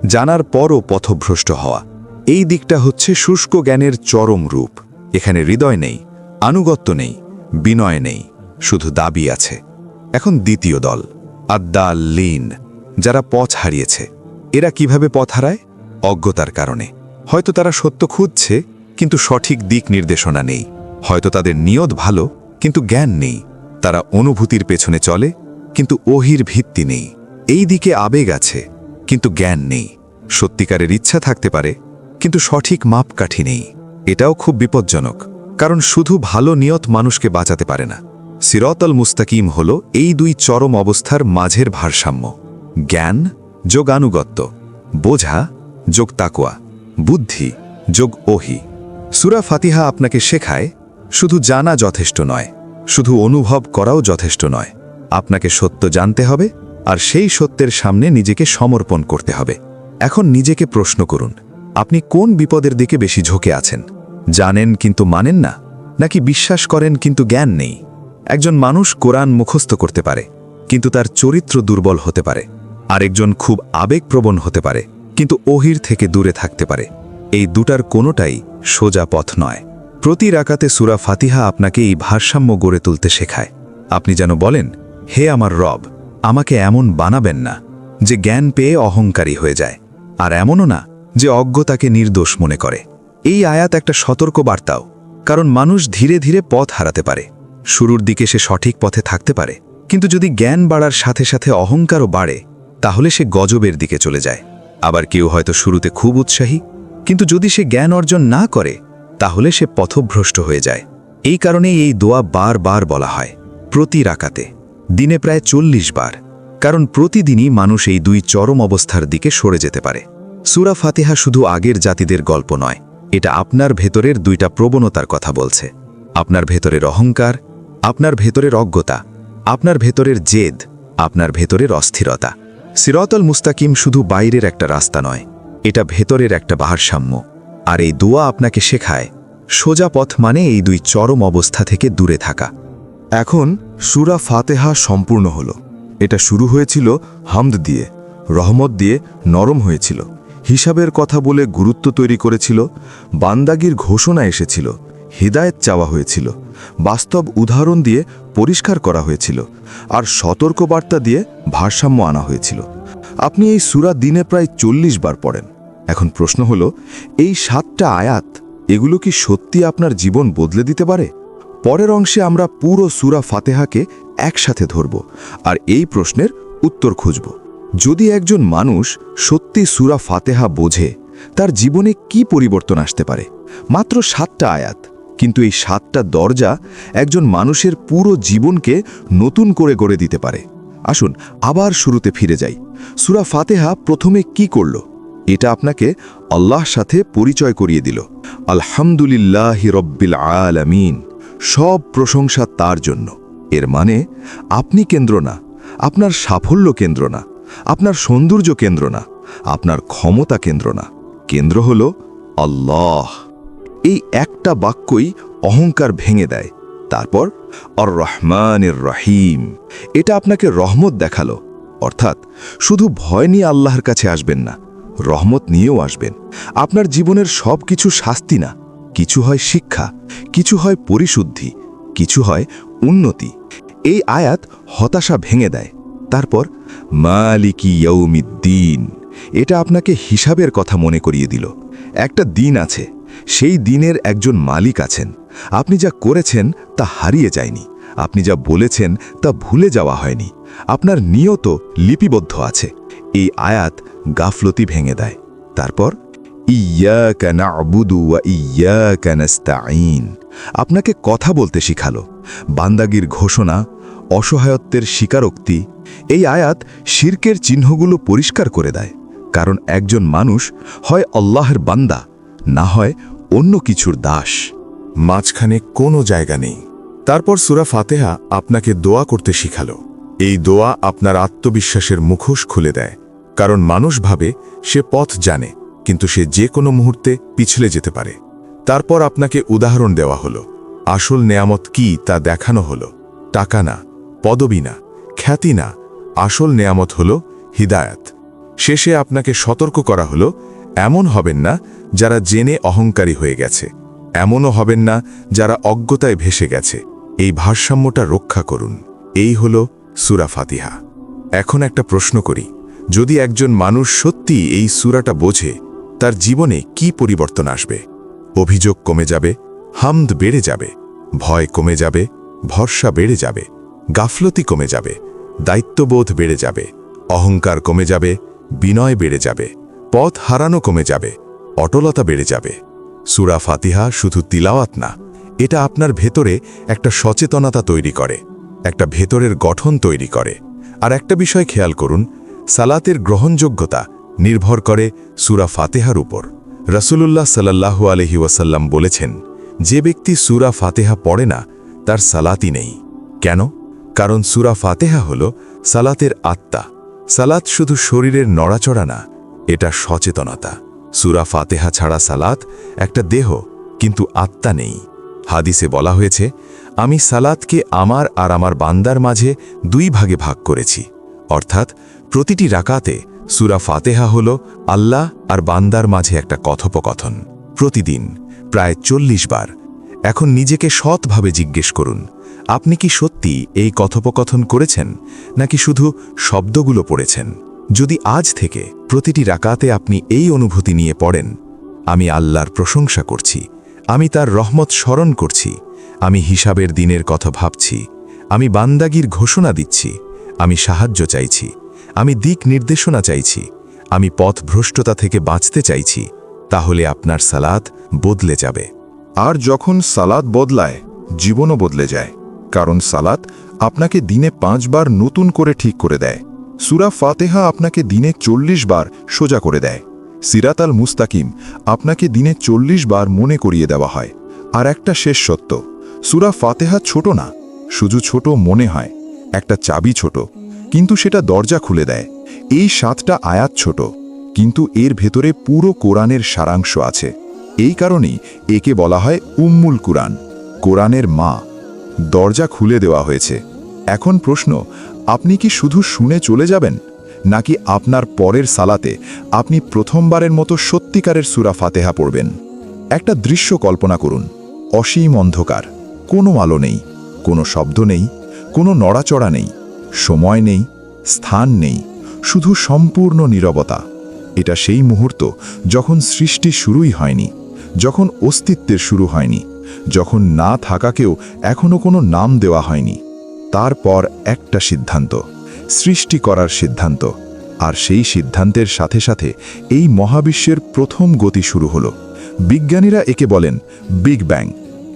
জানার পরও পথভ্রষ্ট হওয়া, এই দিকটা হচ্ছে শুষ্ক জ্ঞানের চরম রূপ। এখানে হৃদয় নেই, আনুগত্য নেই, বিনয় নেই, শুধু দাবি আছে। এখন দ্বিতীয় দল, আদ-দাল্লিন, যারা পথ হারিয়েছে। এরা কিভাবে পথ হারায়? অজ্ঞতার কারণে। হয়তো তারা সত্য খুঁজছে কিন্তু সঠিক দিক নির্দেশনা নেই, হয়তো তাদের নিয়ত ভালো কিন্তু জ্ঞান নেই। তারা অনুভূতির পেছনে চলে কিন্তু ওহির ভিত্তি নেই। এই দিকে আবেগ আছে কিন্তু জ্ঞান নেই। সত্যিকারের ইচ্ছা থাকতে পারে কিন্তু সঠিক মাপকাঠি নেই। এটাও খুব বিপজ্জনক, কারণ শুধু ভালো নিয়ত মানুষকে বাঁচাতে পারে না। সিরাতাল মুস্তাকিম হল এই দুই চরম অবস্থার মাঝের ভারসাম্য। জ্ঞান যোগ আনুগত্য, বোঝা যোগ তাকওয়া, বুদ্ধি যোগ ওহি। সূরা ফাতিহা আপনাকে শেখায় শুধু জানা যথেষ্ট নয়, শুধু অনুভব করাও যথেষ্ট নয়। আপনাকে সত্য জানতে হবে, আর সেই সত্যের সামনে নিজেকে সমর্পণ করতে হবে। এখন নিজেকে প্রশ্ন করুন, আপনি কোন বিপদের দিকে বেশি ঝুঁকে আছেন? জানেন কিন্তু মানেন না, নাকি বিশ্বাস করেন কিন্তু জ্ঞান নেই? একজন মানুষ কোরআন মুখস্থ করতে পারে, কিন্তু তার চরিত্র দুর্বল হতে পারে। আরেকজন খুব আবেগপ্রবণ হতে পারে, কিন্তু ওহির থেকে দূরে থাকতে পারে। এই দুটার কোনোটাই সোজা পথ নয়। প্রতি রাকাতে সূরা ফাতিহা আপনাকে এই ভারসাম্য গড়ে তুলতে শেখায়। আপনি যেন বলেন, হে আমার রব, আমাকে এমন বানাবেন না যে জ্ঞান পেয়ে অহংকারী হয়ে যায়, আর এমনও না যে অজ্ঞতাকে নির্দোষ মনে করে। এই আয়াত একটা সতর্ক বার্তাও, কারণ মানুষ ধীরে ধীরে পথ হারাতে পারে। শুরুর দিকে সে সঠিক পথে থাকতে পারে, কিন্তু যদি জ্ঞান বাড়ার সাথে সাথে অহংকারও বাড়ে, তাহলে সে গজবের দিকে চলে যায়। আবার কেউ হয়তো শুরুতে খুব উৎসাহী, কিন্তু যদি সে জ্ঞান অর্জন না করে, তাহলে সে পথভ্রষ্ট হয়ে যায়। এই কারণেই এই দোয়া বারবার বলা হয়, প্রতি রাকাতে, দিনে প্রায় 40 বার, কারণ প্রতিদিনই মানুষ এই দুই চরম অবস্থার দিকে সরে যেতে পারে। সূরা ফাতিহা শুধু আগের জাতিদের গল্প নয়, এটা আপনার ভেতরের দুইটা প্রবণতার কথা বলছে। আপনার ভেতরের অহংকার, আপনার ভেতরের অজ্ঞতা, আপনার ভেতরের জেদ, আপনার ভেতরের অস্থিরতা। সিরাতুল মুস্তাকিম শুধু বাইরের একটা রাস্তা নয়, এটা ভেতরের একটা ভারসাম্য। আর এই দোয়া আপনাকে শেখায়, সোজা পথ মানে এই দুই চরম অবস্থা থেকে দূরে থাকা। এখন সূরা ফাতিহা সম্পূর্ণ হল। এটা শুরু হয়েছিল হামদ দিয়ে, রহমত দিয়ে নরম হয়েছিল, হিসাবের কথা বলে গুরুত্ব তৈরি করেছিল, বান্দাগির ঘোষণা এসেছিল, হিদায়েত চাওয়া হয়েছিল, বাস্তব উদাহরণ দিয়ে পরিষ্কার করা হয়েছিল, আর সতর্কবার্তা দিয়ে ভারসাম্য আনা হয়েছিল। আপনি এই সূরা দিনে প্রায় 40 বার পড়েন। এখন প্রশ্ন হলো, এই 7টা আয়াত, এগুলো কি সত্যি আপনার জীবন বদলে দিতে পারে? পরের অংশে আমরা পুরো সূরা ফাতিহাকে একসাথে ধরব আর এই প্রশ্নের উত্তর খুঁজব। যদি একজন মানুষ সত্যি সূরা ফাতিহা বোঝে, তার জীবনে কি পরিবর্তন আসতে পারে? মাত্র 7টা আয়াত, কিন্তু এই 7টা দরজা একজন মানুষের পুরো জীবনকে নতুন করে গড়ে দিতে পারে। আসুন আবার শুরুতে ফিরে যাই। সূরা ফাতিহা প্রথমে কি করল? এটা আপনাকে আল্লাহর সাথে পরিচয় করিয়ে দিল। আলহামদুলিল্লাহি রব্বিল আলামিন, সব প্রশংসা তার জন্য। এর মানে আপনি কেন্দ্র না, আপনার সাফল্য কেন্দ্র না, আপনার সৌন্দর্য কেন্দ্র না, আপনার ক্ষমতা কেন্দ্র না, কেন্দ্র হল আল্লাহ। এই একটা বাক্যই অহংকার ভেঙে দেয়। তারপর আর রহমানির রহিম, এটা আপনাকে রহমত দেখালো। অর্থাৎ শুধু ভয় নিয়ে আল্লাহর কাছে আসবেন না, রহমত নিয়েও আসবেন। আপনার জীবনের সব কিছু শাস্তি না, কিছু হয় শিক্ষা, কিছু হয় পরিশুদ্ধি, কিছু হয় উন্নতি। এই আয়াত হতাশা ভেঙে দেয়। তারপর মালিকি ইয়াউমিদ্দিন, এটা আপনাকে হিসাবের কথা মনে করিয়ে দিল। একটা দিন আছে, সেই দিনের একজন মালিক আছেন। আপনি যা করেছেন তা হারিয়ে যায়নি, আপনি যা বলেছেন তা ভুলে যাওয়া হয়নি, আপনার নিয়ত লিপিবদ্ধ আছে। এই আয়াত গাফলতি ভেঙে দেয়। তারপর ইয়াকা না'বুদু ওয়া ইয়াকা নাস্তাঈন, আপনাকে কথা বলতে শিখালো। বান্দাগির ঘোষণা, অসহায়ত্বের স্বীকারোক্তি। এই আয়াত শিরকের চিহ্নগুলো পরিষ্কার করে দেয়। কারণ একজন মানুষ হয় আল্লাহর বান্দা, না হয় অন্য কিছুর দাস। মাঝখানে কোনো জায়গা নেই। তারপর সূরা ফাতিহা আপনাকে দোয়া করতে শিখালো। এই দোয়া আপনার আত্মবিশ্বাসের মুখোশ খুলে দেয়। কারণ মানুষ ভাবে সে পথ জানে, কিন্তু সে যে কোনো মুহূর্তে পিছলে যেতে পারে। তারপর আপনাকে উদাহরণ দেওয়া হলো, আসল নেয়ামত কি তা দেখানো হলো। টাকা না, পদবি না, খ্যাতি না, আসল নেয়ামত হলো হিদায়াত। শেষে আপনাকে সতর্ক করা হলো, এমন হবেন না যারা জেনে অহংকারী হয়ে গেছে, এমনও হবেন না যারা অজ্ঞতায় ভেসে গেছে। এই ভারসাম্যটা রক্ষা করুন। এই হলো সূরা ফাতিহা। এখন একটা প্রশ্ন করি, যদি একজন মানুষ সত্যি এই সূরাটা বোঝে, তার জীবনে কি পরিবর্তন আসবে? অভিযোগ কমে যাবে, হামদ বেড়ে যাবে, ভয় কমে যাবে, ভরসা বেড়ে যাবে, গাফলতি কমে যাবে, দায়িত্ববোধ বেড়ে যাবে, অহংকার কমে যাবে, বিনয় বেড়ে যাবে, পথ হারানো কমে যাবে, অটলতা বেড়ে যাবে। সূরা ফাতিহা শুধু তিলাওয়াত না, এটা আপনার ভেতরে একটা সচেতনতা তৈরি করে, একটা ভেতরের গঠন তৈরি করে। আর একটা বিষয় খেয়াল করুন, সালাতের গ্রহণযোগ্যতা নির্ভর করে সূরা ফাতিহার উপর। রাসূলুল্লাহ সাল্লাল্লাহু আলাইহি ওয়াসাল্লাম বলেছেন, যে ব্যক্তি সূরা ফাতিহা পড়ে না, তার সালাতই নেই। কেন? কারণ সূরা ফাতিহা হল সালাতের আত্মা। সালাত শুধু শরীরের নড়াচড়া না, এটা সচেতনতা। সূরা ফাতিহা ছাড়া সালাত একটা দেহ, কিন্তু আত্মা নেই। হাদিসে বলা হয়েছে, আমি সালাতকে আমার আর আমার বান্দার মাঝে 2 ভাগে ভাগ করেছি। অর্থাৎ প্রতিটি রাকাতে সূরা ফাতিহা হল আল্লাহ আর বান্দার মাঝে একটা কথোপকথন। প্রতিদিন প্রায় 40 বার। এখন নিজেকে সৎভাবে জিজ্ঞেস করুন, আপনি কি সত্যি এই কথোপকথন করেছেন, নাকি শুধু শব্দগুলো পড়েছেন? যদি আজ থেকে প্রতিটি রাকাতে আপনি এই অনুভূতি নিয়ে পড়েন, আমি আল্লাহর প্রশংসা করছি, আমি তার রহমত স্মরণ করছি, আমি হিসাবের দিনের কথা ভাবছি, আমি বান্দাগির ঘোষণা দিচ্ছি, আমি সাহায্য চাইছি, আমি দিক নির্দেশনা চাইছি, আমি পথভ্রষ্টতা থেকে বাঁচতে চাইছি, তাহলে আপনার সালাত বদলে যাবে। আর যখন সালাত বদলায়, জীবনও বদলে যায়। কারণ সালাত আপনাকে দিনে 5 বার নতুন করে ঠিক করে দেয়। সূরা ফাতিহা আপনাকে দিনে 40 বার সোজা করে দেয়। সিরাত আল মুস্তাকিম আপনাকে দিনে 40 বার মনে করিয়ে দেওয়া হয়। আর একটা শেষ সত্য, সূরা ফাতিহা ছোট না, শুধু ছোট মনে হয়। একটা চাবি ছোট, কিন্তু সেটা দরজা খুলে দেয়। এই 7টা আয়াত ছোট, কিন্তু এর ভেতরে পুরো কোরআনের সারাংশ আছে। এই কারণেই একে বলা হয় উম্মুল কুরআন, কোরআনের মা। দরজা খুলে দেওয়া হয়েছে। এখন প্রশ্ন, আপনি কি শুধু শুনে চলে যাবেন, নাকি আপনার পরের সালাতে আপনি প্রথমবারের মতো সত্যিকারের সূরা ফাতিহা পড়বেন? একটা দৃশ্য কল্পনা করুন, অসীম অন্ধকার, কোনো আলো নেই, কোনো শব্দ নেই, কোনো নড়াচড়া নেই, সময় নেই, স্থান নেই, শুধু সম্পূর্ণ নীরবতা। এটা সেই মুহূর্ত যখন সৃষ্টি শুরুই হয়নি, যখন অস্তিত্বের শুরু হয়নি, যখন না থাকাকেও এখনো কোনো নাম দেওয়া হয়নি। তারপর একটা সিদ্ধান্ত, সৃষ্টি করার সিদ্ধান্ত। আর সেই সিদ্ধান্তের সাথে সাথে এই মহাবিশ্বের প্রথম গতি শুরু হলো। বিজ্ঞানীরা একে বলেন বিগ ব্যাং,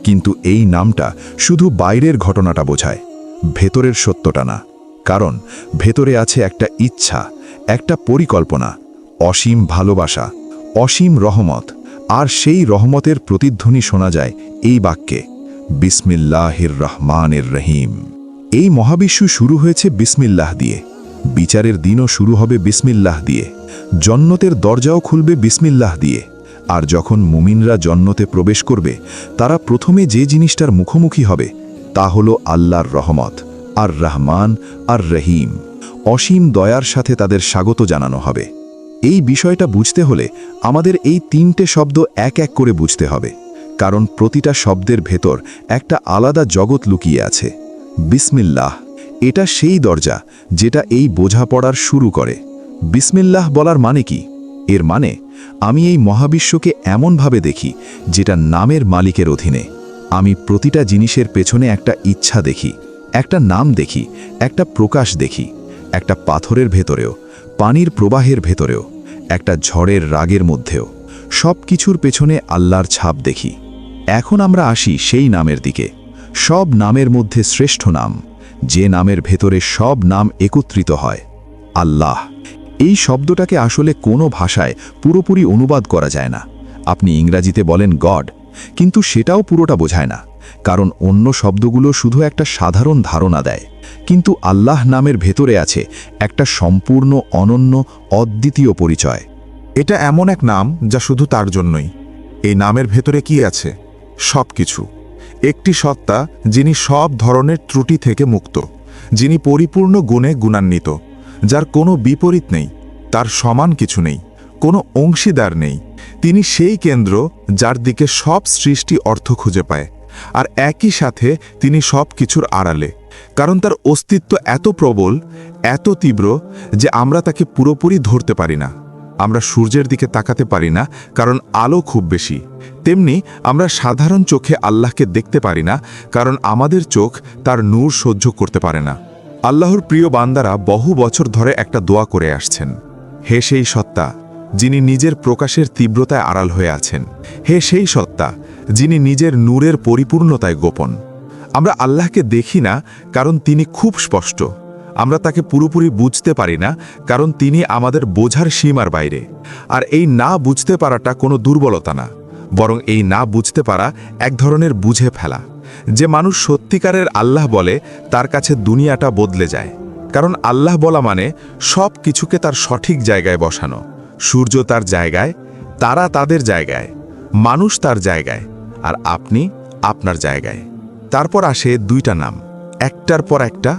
কিন্তু এই নামটা শুধু বাইরের ঘটনাটা বোঝায়, ভেতরের সত্যটা না। কারণ ভেতরে আছে একটা ইচ্ছা, একটা পরিকল্পনা, অসীম ভালোবাসা, অসীম রহমত। আর সেই রহমতের প্রতিধ্বনি শোনা যায় এই বাক্যে, বিসমিল্লাহির রহমানির রহিম। এই মহাবিশ্ব শুরু হয়েছে বিসমিল্লাহ দিয়ে, বিচারের দিনও শুরু হবে বিসমিল্লাহ দিয়ে, জন্নতের দরজাও খুলবে বিসমিল্লাহ দিয়ে। আর যখন মুমিনরা জন্নতে প্রবেশ করবে, তারা প্রথমে যে জিনিসটার মুখোমুখি হবে তা হলো আল্লাহর রহমত, আর রহমান আর রহিম, অসীম দয়ার সাথে তাদের স্বাগত জানানো হবে। এই বিষয়টা বুঝতে হলে আমাদের এই 3টে শব্দ এক এক করে বুঝতে হবে, কারণ প্রতিটা শব্দের ভেতর একটা আলাদা জগৎ লুকিয়ে আছে। বিসমিল্লাহ, এটা সেই দরজা যেটা এই বোঝাপড়ার শুরু করে। বিসমিল্লাহ বলার মানে কি? এর মানে, আমি এই মহাবিশ্বকে এমনভাবে দেখি যেটা নামের মালিকের অধীনে। আমি প্রতিটা জিনিসের পেছনে একটা ইচ্ছা দেখি, একটা নাম দেখি, একটা প্রকাশ দেখি, একটা পাথরের ভেতরেও, পানির প্রবাহের ভেতরেও, একটা ঝড়ের রাগের মধ্যেও। সব কিছুর পেছনে আল্লাহর ছাপ দেখি। এখন আমরা আসি সেই নামের দিকে, সব নামের মধ্যে শ্রেষ্ঠ নাম, যে নামের ভেতরে সব নাম একত্রিত হয়, আল্লাহ। এই শব্দটাকে আসলে কোনো ভাষায় পুরোপুরি অনুবাদ করা যায় না। আপনি ইংরাজিতে বলেন গড, কিন্তু সেটাও পুরোটা বোঝায় না, কারণ অন্য শব্দগুলো শুধু একটা সাধারণ ধারণা দেয়। কিন্তু আল্লাহ নামের ভেতরে আছে একটা সম্পূর্ণ অনন্য অদ্বিতীয় পরিচয়। এটা এমন এক নাম যা শুধু তার জন্যই। এই নামের ভেতরে কি আছে? সব কিছু। একটি সত্তা যিনি সব ধরনের ত্রুটি থেকে মুক্ত, যিনি পরিপূর্ণ গুণে গুণান্বিত, যার কোনো বিপরীত নেই, তার সমান কিছু নেই, কোনো অংশীদার নেই। তিনি সেই কেন্দ্র যার দিকে সব সৃষ্টি অর্থ খুঁজে পায়, আর একই সাথে তিনি সব কিছুর আড়ালে, কারণ তার অস্তিত্ব এত প্রবল, এত তীব্র যে আমরা তাকে পুরোপুরি ধরতে পারি না। আমরা সূর্যের দিকে তাকাতে পারি না, কারণ আলো খুব বেশি। তেমনি আমরা সাধারণ চোখে আল্লাহকে দেখতে পারি না, কারণ আমাদের চোখ তার নূর সহ্য করতে পারে না। আল্লাহর প্রিয় বান্দারা বহু বছর ধরে একটা দোয়া করে আসছেন, হে সেই সত্তা যিনি নিজের প্রকাশের তীব্রতায় আড়াল হয়ে আছেন, হে সেই সত্তা যিনি নিজের নূরের পরিপূর্ণতায় গোপন। আমরা আল্লাহকে দেখি না, কারণ তিনি খুব স্পষ্ট। আমরা তাকে পুরোপুরি বুঝতে পারি না, কারণ তিনি আমাদের বোঝার সীমার বাইরে। আর এই না বুঝতে পারাটা কোনো দুর্বলতা না, বরং এই না বুঝতে পারা এক ধরনের বুঝে ফেলা। যে মানুষ সত্যিকারের আল্লাহ বলে, তার কাছে দুনিয়াটা বদলে যায়। কারণ আল্লাহ বলা মানে সব কিছুকে তার সঠিক জায়গায় বসানো। সূর্য তার জায়গায়, তারা তাদের জায়গায়, মানুষ তার জায়গায়, আর আপনি আপনার জায়গায়। তারপর আসে দুইটা নাম, একটার পর একটা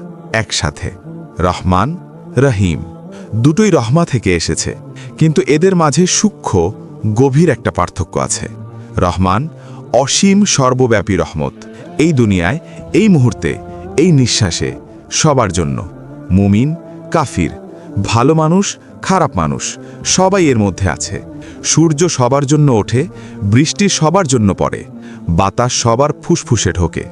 একসাথে, রহমান, রহিম। দুটোই রহমা থেকে এসেছে, কিন্তু এদের মাঝে সূক্ষ্ম গভীর একটা পার্থক্য আছে। রহমান অসীম সর্বব্যাপী রহমত, এই দুনিয়ায়, এই মুহূর্তে, এই নিঃশ্বাসে, সবার জন্য। মুমিন, কাফির, ভালো মানুষ, খারাপ মানুষ, সবাই এর মধ্যে আছে। সূর্য সবার জন্য ওঠে, বৃষ্টি সবার জন্য পড়ে, বাতাস সবার ফুসফুসে ঢোকে।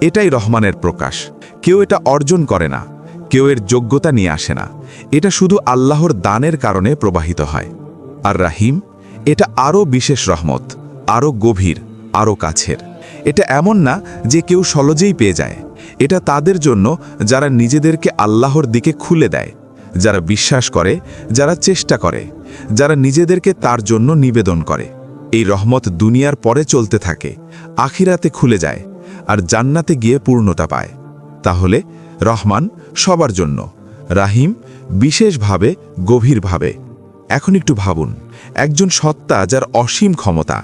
এটাই রহমানের প্রকাশ। কেউ এটা অর্জন করে না, কেউ এর যোগ্যতা নিয়ে আসে না। এটা শুধু আল্লাহর দানের কারণে প্রবাহিত হয়। আর রাহিম, এটা আরও বিশেষ রহমত, আরও গভীর, আরও কাছের। এটা এমন না যে কেউ সহজেই পেয়ে যায়। এটা তাদের জন্য যারা নিজেদেরকে আল্লাহর দিকে খুলে দেয়, যারা বিশ্বাস করে, যারা চেষ্টা করে, যারা নিজেদেরকে তার জন্য নিবেদন করে। এই রহমত দুনিয়ার পরে চলতে থাকে, আখিরাতে খুলে যায়, আর জান্নাতে গিয়ে পূর্ণতা পায়। তাহলে রহমান সবার জন্য, রাহিম বিশেষভাবে, গভীরভাবে। এখন একটু ভাবুন, একজন সত্তা যার অসীম ক্ষমতা,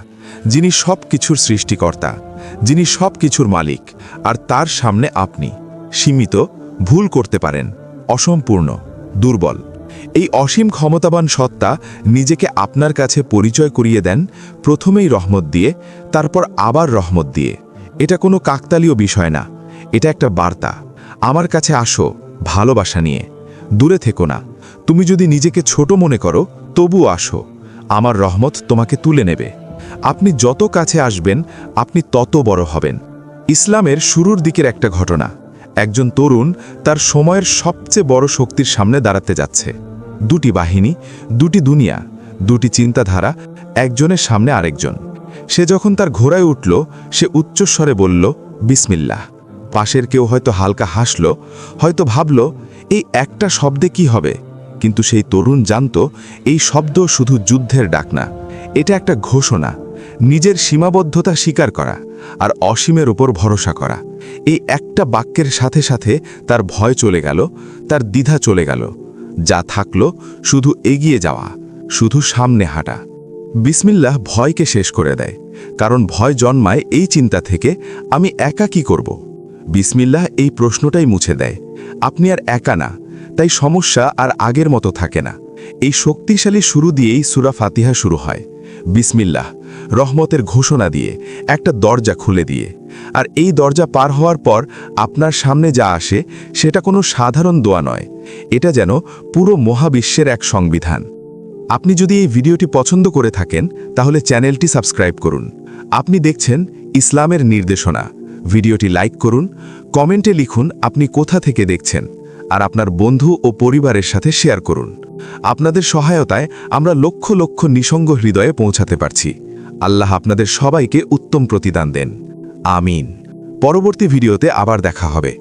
যিনি সব কিছুর সৃষ্টিকর্তা, যিনি সব কিছুর মালিক, আর তার সামনে আপনি সীমিত, ভুল করতে পারেন, অসম্পূর্ণ, দুর্বল। এই অসীম ক্ষমতাবান সত্তা নিজেকে আপনার কাছে পরিচয় করিয়ে দেন, প্রথমেই রহমত দিয়ে, তারপর আবার রহমত দিয়ে। এটা কোনো কাকতালীয় বিষয় না, এটা একটা বার্তা। আমার কাছে আসো ভালোবাসা নিয়ে, দূরে থেকো না। তুমি যদি নিজেকে ছোট মনে করো, তবুও আসো, আমার রহমত তোমাকে তুলে নেবে। আপনি যত কাছে আসবেন, আপনি তত বড় হবেন। ইসলামের শুরুর দিকের একটা ঘটনা, একজন তরুণ তার সময়ের সবচেয়ে বড় শক্তির সামনে দাঁড়াতে যাচ্ছে। দুটি বাহিনী, দুটি দুনিয়া, দুটি চিন্তাধারা, একজনের সামনে আরেকজন। সে যখন তার ঘোড়ায় উঠল, সে উচ্চস্বরে বলল, বিসমিল্লাহ। পাশের কেউ হয়তো হালকা হাসল, হয়তো ভাবল, এই একটা শব্দে কি হবে। কিন্তু সেই তরুণ জানত, এই শব্দ শুধু যুদ্ধের ডাক না, এটা একটা ঘোষণা, নিজের সীমাবদ্ধতা স্বীকার করা আর অসীমের উপর ভরসা করা। এই একটা বাক্যের সাথে সাথে তার ভয় চলে গেল, তার দ্বিধা চলে গেল। যা থাকলো শুধু এগিয়ে যাওয়া, শুধু সামনে হাঁটা। বিসমিল্লাহ ভয়কে শেষ করে দেয়, কারণ ভয় জন্মায় এই চিন্তা থেকে, আমি একা কি করব। বিসমিল্লাহ এই প্রশ্নটাই মুছে দেয়, আপনি আর একা না, তাই সমস্যা আর আগের মতো থাকে না। এই শক্তিশালী শুরু দিয়েই সূরা ফাতিহা শুরু হয়, বিসমিল্লাহ, রহমতের ঘোষণা দিয়ে, একটা দরজা খুলে দিয়ে। আর এই দরজা পার হওয়ার পর আপনার সামনে যা আসে, সেটা কোনো সাধারণ দোয়া নয়, এটা যেন পুরো মহাবিশ্বের এক সংবিধান। আপনি যদি এই ভিডিওটি পছন্দ করে থাকেন, তাহলে চ্যানেলটি সাবস্ক্রাইব করুন। আপনি দেখছেন ইসলামের নির্দেশনা। ভিডিওটি লাইক করুন, কমেন্টে লিখুন আপনি কোথা থেকে দেখছেন, আর আপনার বন্ধু ও পরিবারের সাথে শেয়ার করুন। আপনাদের সহায়তায় আমরা লক্ষ লক্ষ নিঃসঙ্গ হৃদয়ে পৌঁছাতে পারছি। আল্লাহ আপনাদের সবাইকে উত্তম প্রতিদান দেন। আমিন। পরবর্তী ভিডিওতে আবার দেখা হবে।